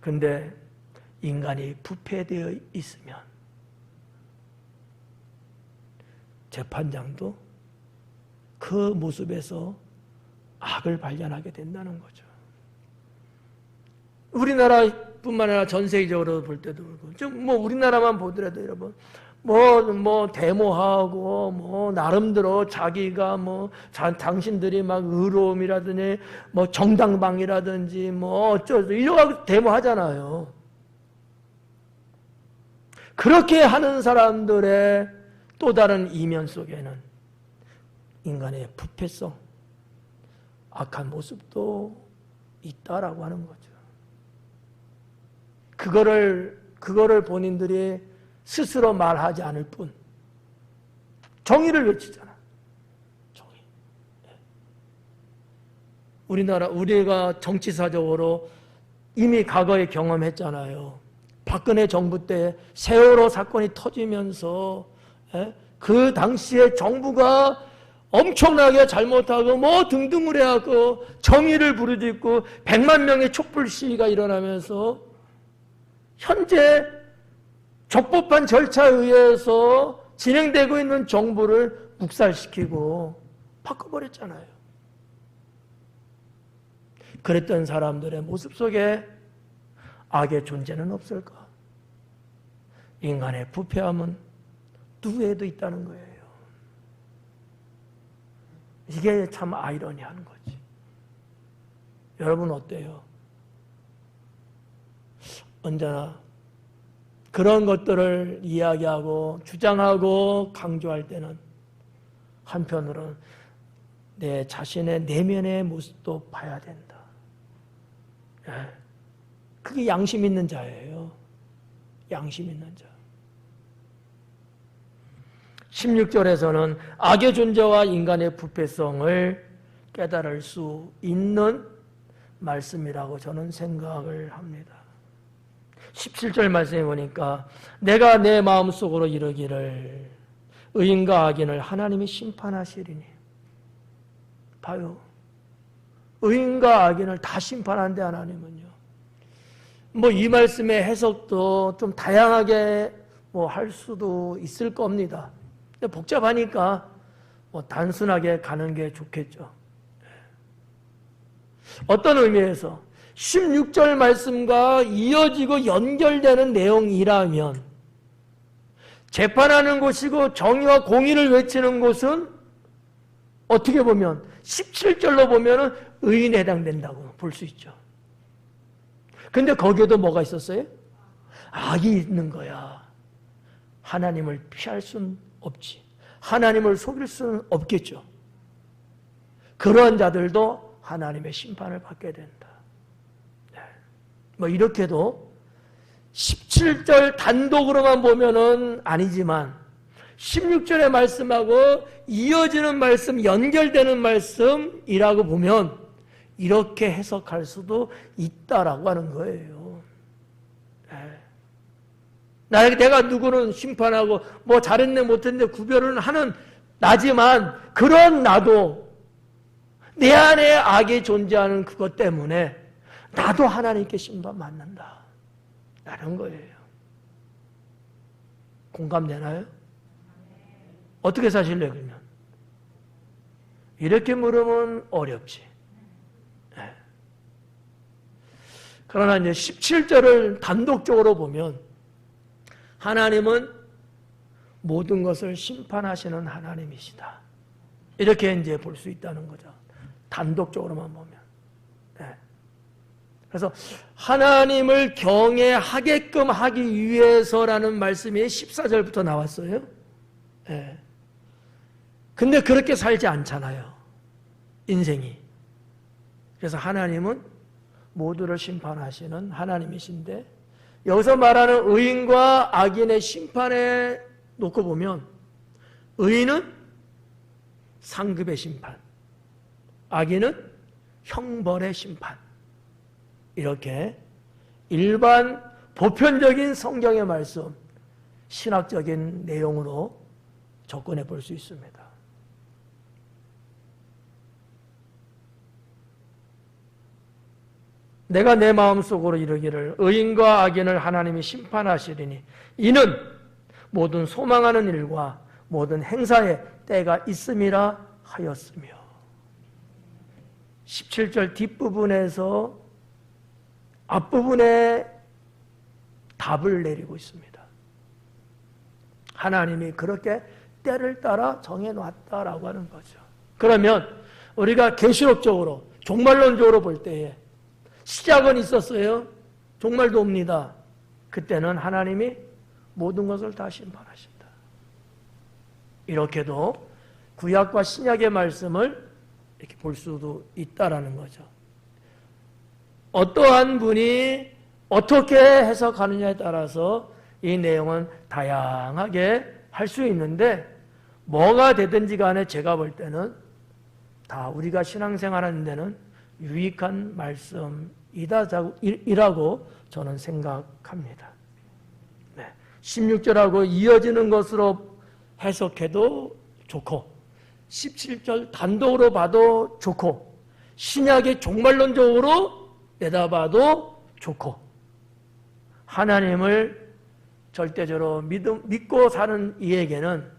근데 인간이 부패되어 있으면 재판장도 그 모습에서 악을 발견하게 된다는 거죠. 우리나라뿐만 아니라 전 세계적으로 볼 때도 그렇고, 좀 뭐 우리나라만 보더라도 여러분, 뭐 데모하고 나름대로 자기가 당신들이 막 의로움이라든지 정당방위라든지 어쩌고 이러고 데모하잖아요. 그렇게 하는 사람들의 또 다른 이면 속에는 인간의 부패성, 악한 모습도 있다라고 하는 거죠. 그거를 본인들이 스스로 말하지 않을 뿐 정의를 외치잖아. 정의. 우리가 정치사적으로 이미 과거에 경험했잖아요. 박근혜 정부 때 세월호 사건이 터지면서 그 당시에 정부가 엄청나게 잘못하고 등등을 해갖고 정의를 부르짖고 100만 명의 촛불 시위가 일어나면서 현재 적법한 절차에 의해서 진행되고 있는 정부를 묵살시키고 바꿔버렸잖아요. 그랬던 사람들의 모습 속에 악의 존재는 없을까? 인간의 부패함은 누구에도 있다는 거예요. 이게 참 아이러니한 거지. 여러분 어때요? 언제나 그런 것들을 이야기하고 주장하고 강조할 때는 한편으로는 내 자신의 내면의 모습도 봐야 된다. 그게 양심 있는 자예요. 양심 있는 자. 16절에서는 악의 존재와 인간의 부패성을 깨달을 수 있는 말씀이라고 저는 생각을 합니다. 17절 말씀해 보니까 내가 내 마음속으로 이르기를 의인과 악인을 하나님이 심판하시리니. 봐요. 의인과 악인을 다 심판한대 하나님은요. 이 말씀의 해석도 좀 다양하게 할 수도 있을 겁니다. 근데 복잡하니까 단순하게 가는 게 좋겠죠. 어떤 의미에서 16절 말씀과 이어지고 연결되는 내용이라면 재판하는 곳이고 정의와 공의를 외치는 곳은 어떻게 보면 17절로 보면 의인에 해당된다고 볼 수 있죠. 근데 거기에도 뭐가 있었어요? 악이 있는 거야. 하나님을 피할 수는 없지. 하나님을 속일 수는 없겠죠. 그런 자들도 하나님의 심판을 받게 된다. 이렇게도 17절 단독으로만 보면은 아니지만 16절의 말씀하고 이어지는 말씀, 연결되는 말씀이라고 보면 이렇게 해석할 수도 있다라고 하는 거예요. 내가 누구는 심판하고 잘했네 못했네 구별을 하는 나지만 그런 나도 내 안에 악이 존재하는 그것 때문에 나도 하나님께 심판받는다 라는 거예요. 공감되나요? 어떻게 사실래요 그러면? 이렇게 물으면 어렵지. 그러나 이제 17절을 단독적으로 보면 하나님은 모든 것을 심판하시는 하나님이시다. 이렇게 이제 볼 수 있다는 거죠. 단독적으로만 보면. 그래서 하나님을 경외하게끔 하기 위해서라는 말씀이 14절부터 나왔어요. 예. 근데 그렇게 살지 않잖아요. 인생이. 그래서 하나님은 모두를 심판하시는 하나님이신데, 여기서 말하는 의인과 악인의 심판에 놓고 보면 의인은 상급의 심판, 악인은 형벌의 심판, 이렇게 일반 보편적인 성경의 말씀, 신학적인 내용으로 접근해 볼 수 있습니다. 내가 내 마음속으로 이르기를 의인과 악인을 하나님이 심판하시리니 이는 모든 소망하는 일과 모든 행사에 때가 있음이라 하였으며, 17절 뒷부분에서 앞부분에 답을 내리고 있습니다. 하나님이 그렇게 때를 따라 정해놨다라고 하는 거죠. 그러면 우리가 계시록적으로, 종말론적으로 볼 때에 시작은 있었어요. 종말도 옵니다. 그때는 하나님이 모든 것을 다 심판하신다. 이렇게도 구약과 신약의 말씀을 이렇게 볼 수도 있다라는 거죠. 어떠한 분이 어떻게 해석하느냐에 따라서 이 내용은 다양하게 할 수 있는데, 뭐가 되든지 간에 제가 볼 때는 다 우리가 신앙생활하는 데는 유익한 말씀이라고 저는 생각합니다. 네. 16절하고 이어지는 것으로 해석해도 좋고, 17절 단독으로 봐도 좋고, 신약의 종말론적으로 내다봐도 좋고, 하나님을 절대적으로 믿고 사는 이에게는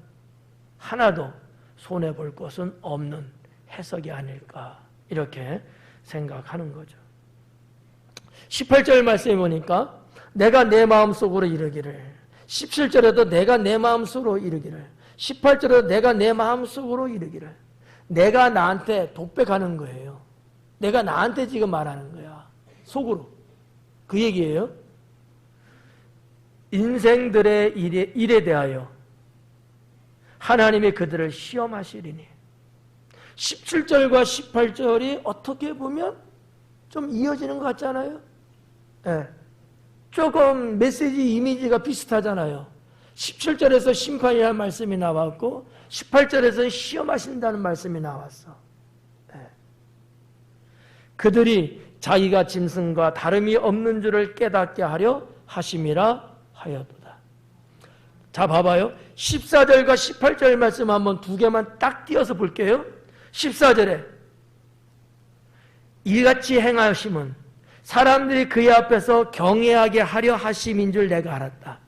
하나도 손해볼 것은 없는 해석이 아닐까, 이렇게 생각하는 거죠. 18절 말씀에 보니까 내가 내 마음속으로 이르기를, 17절에도 내가 내 마음속으로 이르기를, 18절에도 내가 내 마음속으로 이르기를, 내가 나한테 독백하는 거예요. 내가 나한테 지금 말하는 거야. 속으로. 그 얘기예요. 인생들의 일에 대하여 하나님이 그들을 시험하시리니. 17절과 18절이 어떻게 보면 좀 이어지는 것 같잖아요. 네. 조금 메시지 이미지가 비슷하잖아요. 17절에서 심판이라는 말씀이 나왔고 18절에서 시험하신다는 말씀이 나왔어. 네. 그들이 자기가 짐승과 다름이 없는 줄을 깨닫게 하려 하심이라 하였도다. 자, 봐봐요. 14절과 18절 말씀 한번 두 개만 딱 띄어서 볼게요. 14절에 이같이 행하심은 사람들이 그의 앞에서 경외하게 하려 하심인 줄 내가 알았다.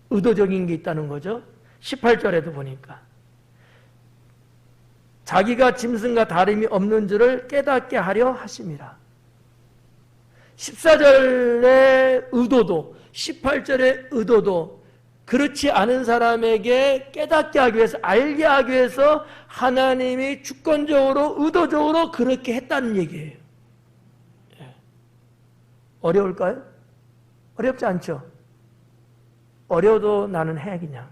의도적인 게 있다는 거죠. 18절에도 보니까 자기가 짐승과 다름이 없는 줄을 깨닫게 하려 하심이라. 14절의 의도도 18절의 의도도 그렇지 않은 사람에게 깨닫게 하기 위해서, 알게 하기 위해서 하나님이 주권적으로 의도적으로 그렇게 했다는 얘기예요. 어려울까요? 어렵지 않죠? 어려워도 나는 해 그냥.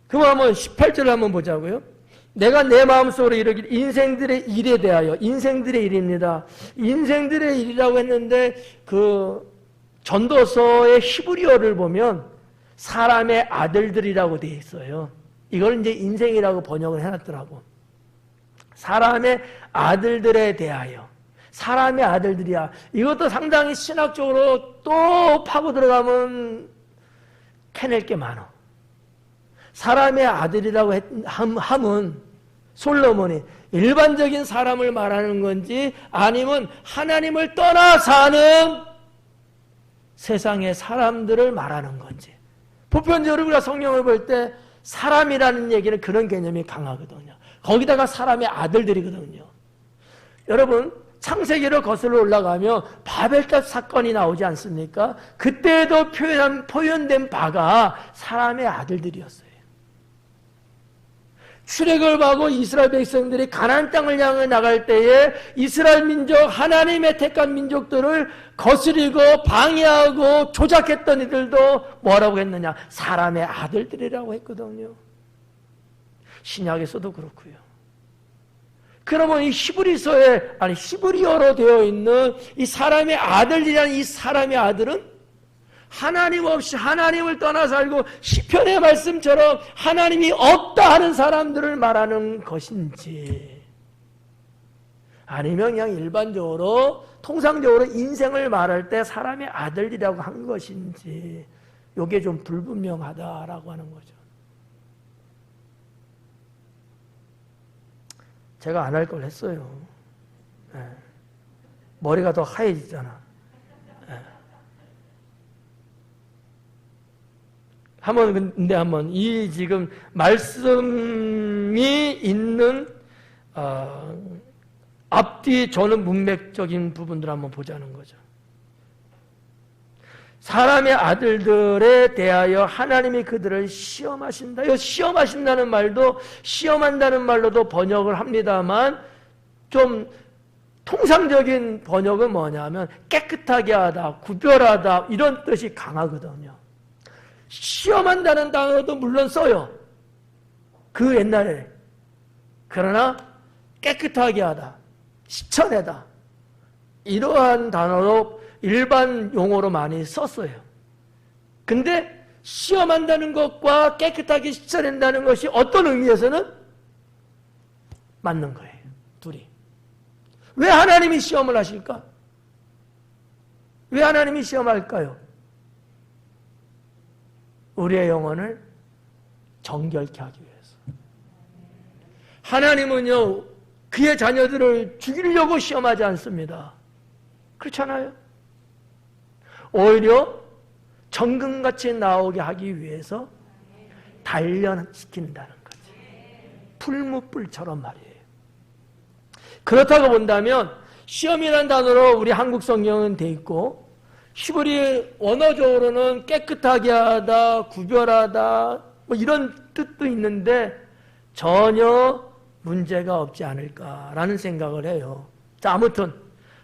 그럼 한번 18절을 한번 보자고요. 내가 내 마음속으로 이르기를 인생들의 일에 대하여, 인생들의 일입니다. 인생들의 일이라고 했는데 그 전도서의 히브리어를 보면 사람의 아들들이라고 되어 있어요. 이걸 이제 인생이라고 번역을 해놨더라고. 사람의 아들들에 대하여. 사람의 아들들이야. 이것도 상당히 신학적으로 또 파고 들어가면 캐낼 게 많아. 사람의 아들이라고 함은 솔로몬이 일반적인 사람을 말하는 건지 아니면 하나님을 떠나 사는 세상의 사람들을 말하는 건지. 보편적으로 우리가 성경을 볼 때 사람이라는 얘기는 그런 개념이 강하거든요. 거기다가 사람의 아들들이거든요. 여러분, 창세기를 거슬러 올라가면 바벨탑 사건이 나오지 않습니까? 그때에도 표현된 바가 사람의 아들들이었어요. 출애굽을 하고 이스라엘 백성들이 가나안 땅을 향해 나갈 때에 이스라엘 민족, 하나님의 택한 민족들을 거스리고 방해하고 조작했던 이들도 뭐라고 했느냐? 사람의 아들들이라고 했거든요. 신약에서도 그렇고요. 그러면 이 히브리어로 되어 있는 이 사람의 아들이라는 이 사람의 아들은 하나님 없이 하나님을 떠나 살고 시편의 말씀처럼 하나님이 없다 하는 사람들을 말하는 것인지, 아니면 그냥 일반적으로 통상적으로 인생을 말할 때 사람의 아들이라고 한 것인지, 이게 좀 불분명하다라고 하는 거죠. 제가 안 할 걸 했어요. 네. 머리가 더 하얘지잖아. 네. 한번 이 지금 말씀이 있는 앞뒤 저는 문맥적인 부분들 한번 보자는 거죠. 사람의 아들들에 대하여 하나님이 그들을 시험하신다. 이 시험하신다는 말도 시험한다는 말로도 번역을 합니다만, 좀 통상적인 번역은 뭐냐면 깨끗하게 하다, 구별하다, 이런 뜻이 강하거든요. 시험한다는 단어도 물론 써요. 그 옛날에. 그러나 깨끗하게 하다, 씻어내다, 이러한 단어로 일반 용어로 많이 썼어요. 근데 시험한다는 것과 깨끗하게 씻어낸다는 것이 어떤 의미에서는 맞는 거예요. 둘이. 왜 하나님이 시험을 하실까? 왜 하나님이 시험할까요? 우리의 영혼을 정결케 하기 위해서. 하나님은요, 그의 자녀들을 죽이려고 시험하지 않습니다. 그렇잖아요? 오히려 정금같이 나오게 하기 위해서 단련시킨다는 거지. 풀무불처럼 말이에요. 그렇다고 본다면 시험이라는 단어로 우리 한국 성경은 돼 있고, 히브리 원어적으로는 깨끗하게 하다, 구별하다, 뭐 이런 뜻도 있는데 전혀 문제가 없지 않을까라는 생각을 해요. 자, 아무튼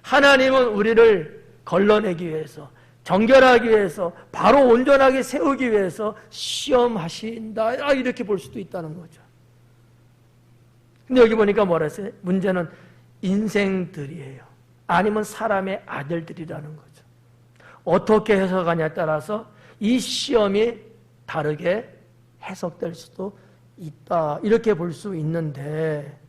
하나님은 우리를 걸러내기 위해서, 정결하기 위해서, 바로 온전하게 세우기 위해서 시험하신다, 이렇게 볼 수도 있다는 거죠. 근데 여기 보니까 뭐라 했어요? 문제는 인생들이에요. 아니면 사람의 아들들이라는 거죠. 어떻게 해석하냐에 따라서 이 시험이 다르게 해석될 수도 있다, 이렇게 볼 수 있는데,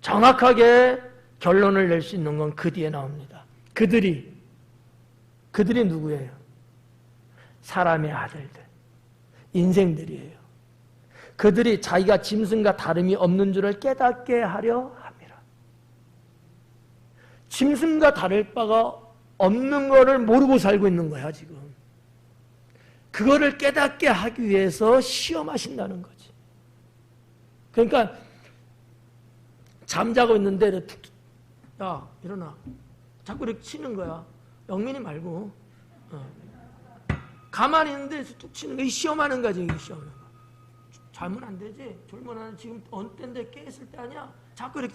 정확하게 결론을 낼 수 있는 건 그 뒤에 나옵니다. 그들이 누구예요? 사람의 아들들, 인생들이에요. 그들이 자기가 짐승과 다름이 없는 줄을 깨닫게 하려 합니다. 짐승과 다를 바가 없는 거를 모르고 살고 있는 거야, 지금. 그거를 깨닫게 하기 위해서 시험하신다는 거지. 그러니까 잠자고 있는데 툭, 야, 일어나. 자꾸 이렇게 치는 거야. 영민이 말고. 가만히 있는데 툭 치는 거야. 시험하는 거지, 이게 시험하는 거. 잘못 안 되지. 졸면 지금 어느 때인데 깨있을 때 아니야. 자꾸 이렇게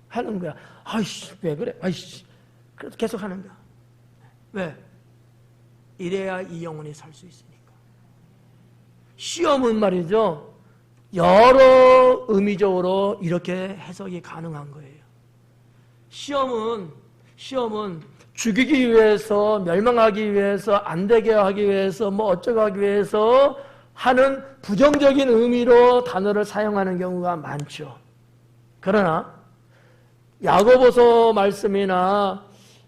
하는 거야. 아이씨, 왜 그래? 아이씨. 그래도 계속 하는 거야. 왜? 이래야 이 영혼이 살 수 있으니까. 시험은 말이죠, 여러 의미적으로 이렇게 해석이 가능한 거예요. 시험은 죽이기 위해서, 멸망하기 위해서, 안 되게 하기 위해서, 뭐 어쩌고 하기 위해서 하는 부정적인 의미로 단어를 사용하는 경우가 많죠. 그러나 야고보서 말씀이나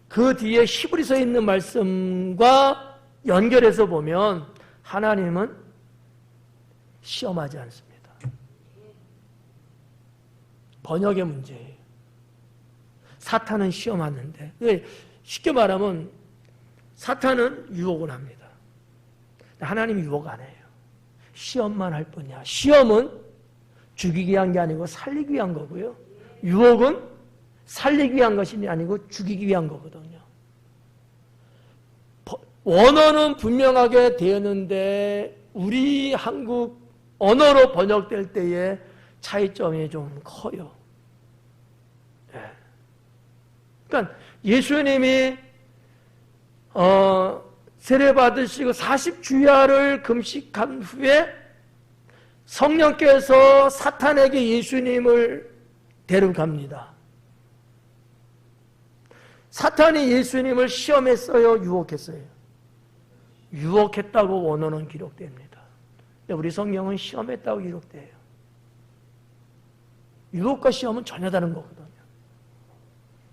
그 뒤에 히브리서에 있는 말씀과 연결해서 보면 하나님은 시험하지 않습니다. 번역의 문제예요. 사탄은 시험하는데, 쉽게 말하면 사탄은 유혹을 합니다. 하나님이 유혹 안 해요. 시험만 할 뿐이야. 시험은 죽이기 위한 게 아니고 살리기 위한 거고요. 유혹은 살리기 위한 것이 아니고 죽이기 위한 거거든요. 원어는 분명하게 되었는데 우리 한국 언어로 번역될 때의 차이점이 좀 커요. 네. 그러니까 예수님이 세례 받으시고 40주야를 금식한 후에 성령께서 사탄에게 예수님을 데려갑니다. 사탄이 예수님을 시험했어요? 유혹했어요? 유혹했다고 원어는 기록됩니다. 우리 성경은 시험했다고 기록돼요. 유혹과 시험은 전혀 다른 거거든요.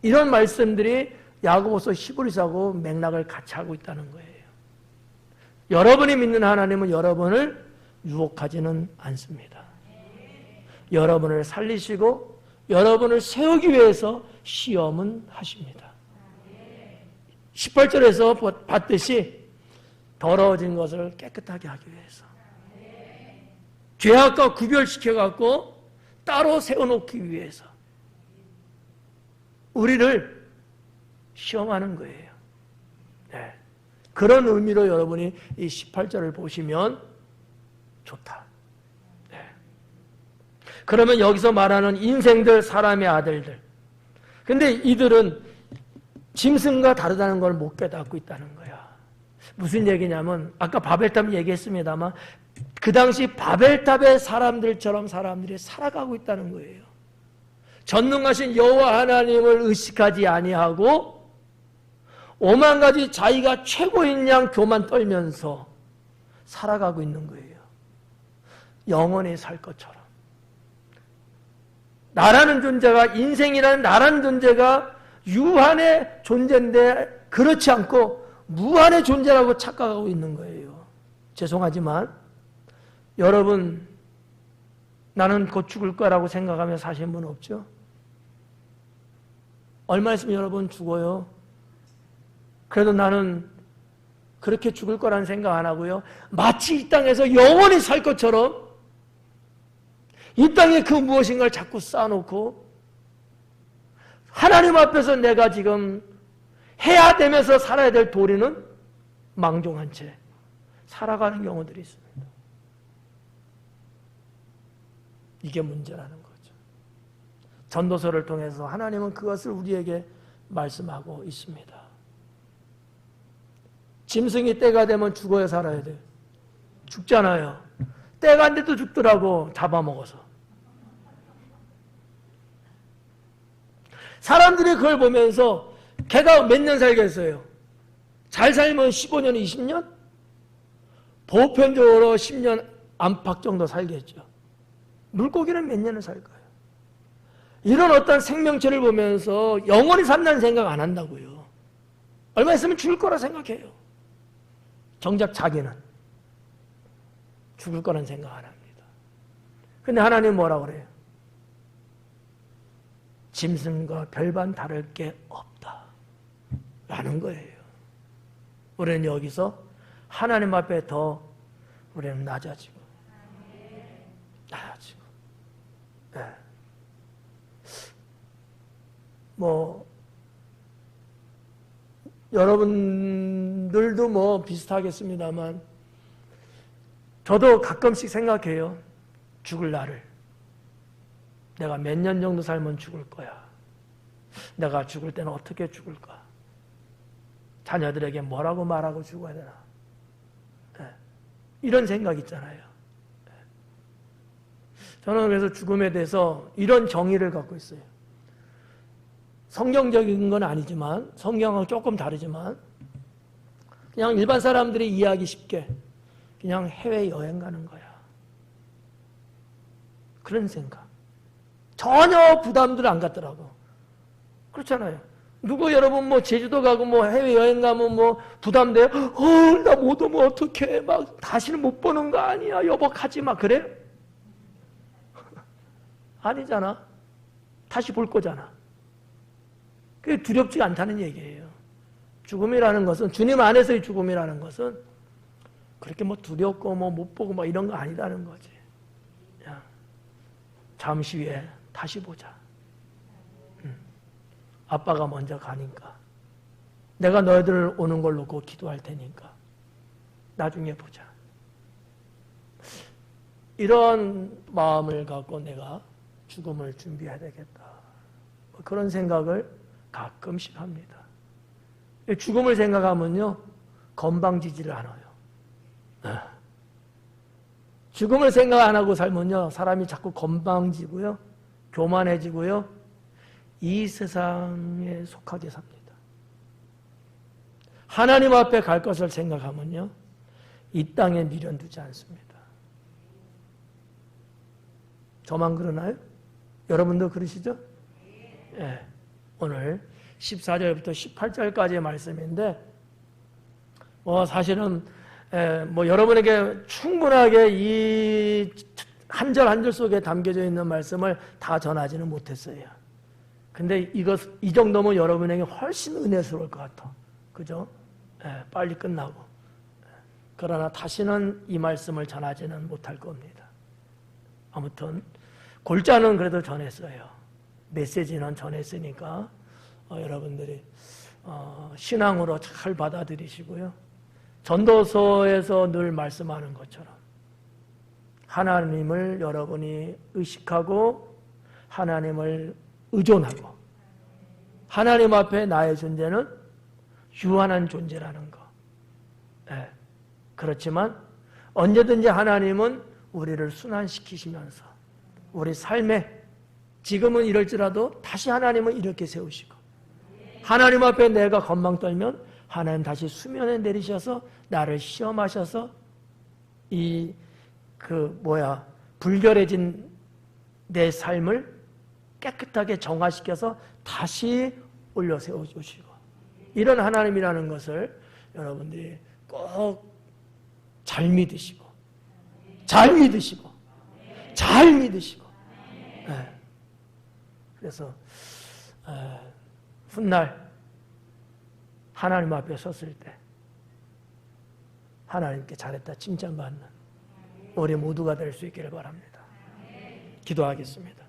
이런 말씀들이 야고보서 히브리서하고 맥락을 같이 하고 있다는 거예요. 여러분이 믿는 하나님은 여러분을 유혹하지는 않습니다. 여러분을 살리시고 여러분을 세우기 위해서 시험은 하십니다. 18절에서 봤듯이 더러워진 것을 깨끗하게 하기 위해서 죄악과 구별시켜갖고 따로 세워놓기 위해서 우리를 시험하는 거예요. 네. 그런 의미로 여러분이 이 18절을 보시면 좋다. 네. 그러면 여기서 말하는 인생들, 사람의 아들들. 근데 이들은 짐승과 다르다는 걸 못 깨닫고 있다는 거야. 무슨 얘기냐면 아까 바벨탑 얘기했습니다만 그 당시 바벨탑의 사람들처럼 사람들이 살아가고 있다는 거예요. 전능하신 여호와 하나님을 의식하지 아니하고 오만 가지 자기가 최고인 양 교만 떨면서 살아가고 있는 거예요. 영원히 살 것처럼. 나라는 존재가, 인생이라는 나라는 존재가 유한의 존재인데 그렇지 않고 무한의 존재라고 착각하고 있는 거예요. 죄송하지만 여러분, 나는 곧 죽을 거라고 생각하며 사신 분 없죠? 얼마 있으면 여러분 죽어요. 그래도 나는 그렇게 죽을 거라는 생각 안 하고요. 마치 이 땅에서 영원히 살 것처럼 이 땅에 그 무엇인가를 자꾸 쌓아놓고 하나님 앞에서 내가 지금 해야 되면서 살아야 될 도리는 망종한 채 살아가는 경우들이 있습니다. 이게 문제라는 거죠. 전도서를 통해서 하나님은 그것을 우리에게 말씀하고 있습니다. 짐승이 때가 되면 죽어야 살아야 돼요. 죽잖아요. 때가 안 돼도 죽더라고, 잡아먹어서. 사람들이 그걸 보면서 걔가 몇 년 살겠어요? 잘 살면 15년, 20년? 보편적으로 10년 안팎 정도 살겠죠. 물고기는 몇 년을 살까요? 이런 어떤 생명체를 보면서 영원히 산다는 생각 안 한다고요. 얼마 있으면 죽을 거라 생각해요. 정작 자기는 죽을 거라는 생각 안 합니다. 근데 하나님 뭐라고 그래요? 짐승과 별반 다를 게 없다 라는 거예요. 우리는 여기서 하나님 앞에 더 우리는 낮아지고 네. 여러분들도 비슷하겠습니다만 저도 가끔씩 생각해요. 죽을 날을. 내가 몇 년 정도 살면 죽을 거야. 내가 죽을 때는 어떻게 죽을까? 자녀들에게 뭐라고 말하고 죽어야 되나? 네. 이런 생각 있잖아요. 네. 저는 그래서 죽음에 대해서 이런 정의를 갖고 있어요. 성경적인 건 아니지만, 성경하고 조금 다르지만 그냥 일반 사람들이 이해하기 쉽게 그냥 해외여행 가는 거야. 그런 생각. 전혀 부담들 안 갖더라고. 그렇잖아요. 누구 여러분 제주도 가고 해외여행 가면 부담돼요? 나 못 오면 어떡해. 막 다시는 못 보는 거 아니야. 여보 가지 마. 그래? 아니잖아. 다시 볼 거잖아. 그게 두렵지가 않다는 얘기예요. 죽음이라는 것은, 주님 안에서의 죽음이라는 것은 그렇게 두렵고 못 보고 이런 거 아니다는 거지. 그냥 잠시 후에 다시 보자. 아빠가 먼저 가니까 내가 너희들 오는 걸 놓고 기도할 테니까 나중에 보자. 이런 마음을 갖고 내가 죽음을 준비해야 되겠다. 그런 생각을 가끔씩 합니다. 죽음을 생각하면요, 건방지지를 않아요. 죽음을 생각 안 하고 살면요, 사람이 자꾸 건방지고요, 교만해지고요, 이 세상에 속하게 삽니다. 하나님 앞에 갈 것을 생각하면요, 이 땅에 미련 두지 않습니다. 저만 그러나요? 여러분도 그러시죠? 예. 오늘 14절부터 18절까지의 말씀인데, 사실은 여러분에게 충분하게 이 한 절 한 절 속에 담겨져 있는 말씀을 다 전하지는 못했어요. 근데 이 정도면 여러분에게 훨씬 은혜스러울 것 같아. 그죠? 빨리 끝나고. 그러나 다시는 이 말씀을 전하지는 못할 겁니다. 아무튼 골자는 그래도 전했어요. 메시지는 전했으니까 여러분들이 신앙으로 잘 받아들이시고요. 전도서에서 늘 말씀하는 것처럼 하나님을 여러분이 의식하고 하나님을 의존하고 하나님 앞에 나의 존재는 유한한 존재라는 거. 그렇지만 언제든지 하나님은 우리를 순환시키시면서 우리 삶에 지금은 이럴지라도 다시 하나님은 이렇게 세우시고 하나님 앞에 내가 건방 떨면 하나님 다시 수면에 내리셔서 나를 시험하셔서 불결해진 내 삶을 깨끗하게 정화시켜서 다시 올려 세워주시고 이런 하나님이라는 것을 여러분들이 꼭 잘 믿으시고 그래서 훗날 하나님 앞에 섰을 때 하나님께 잘했다 칭찬받는 우리 모두가 될 수 있기를 바랍니다. 기도하겠습니다.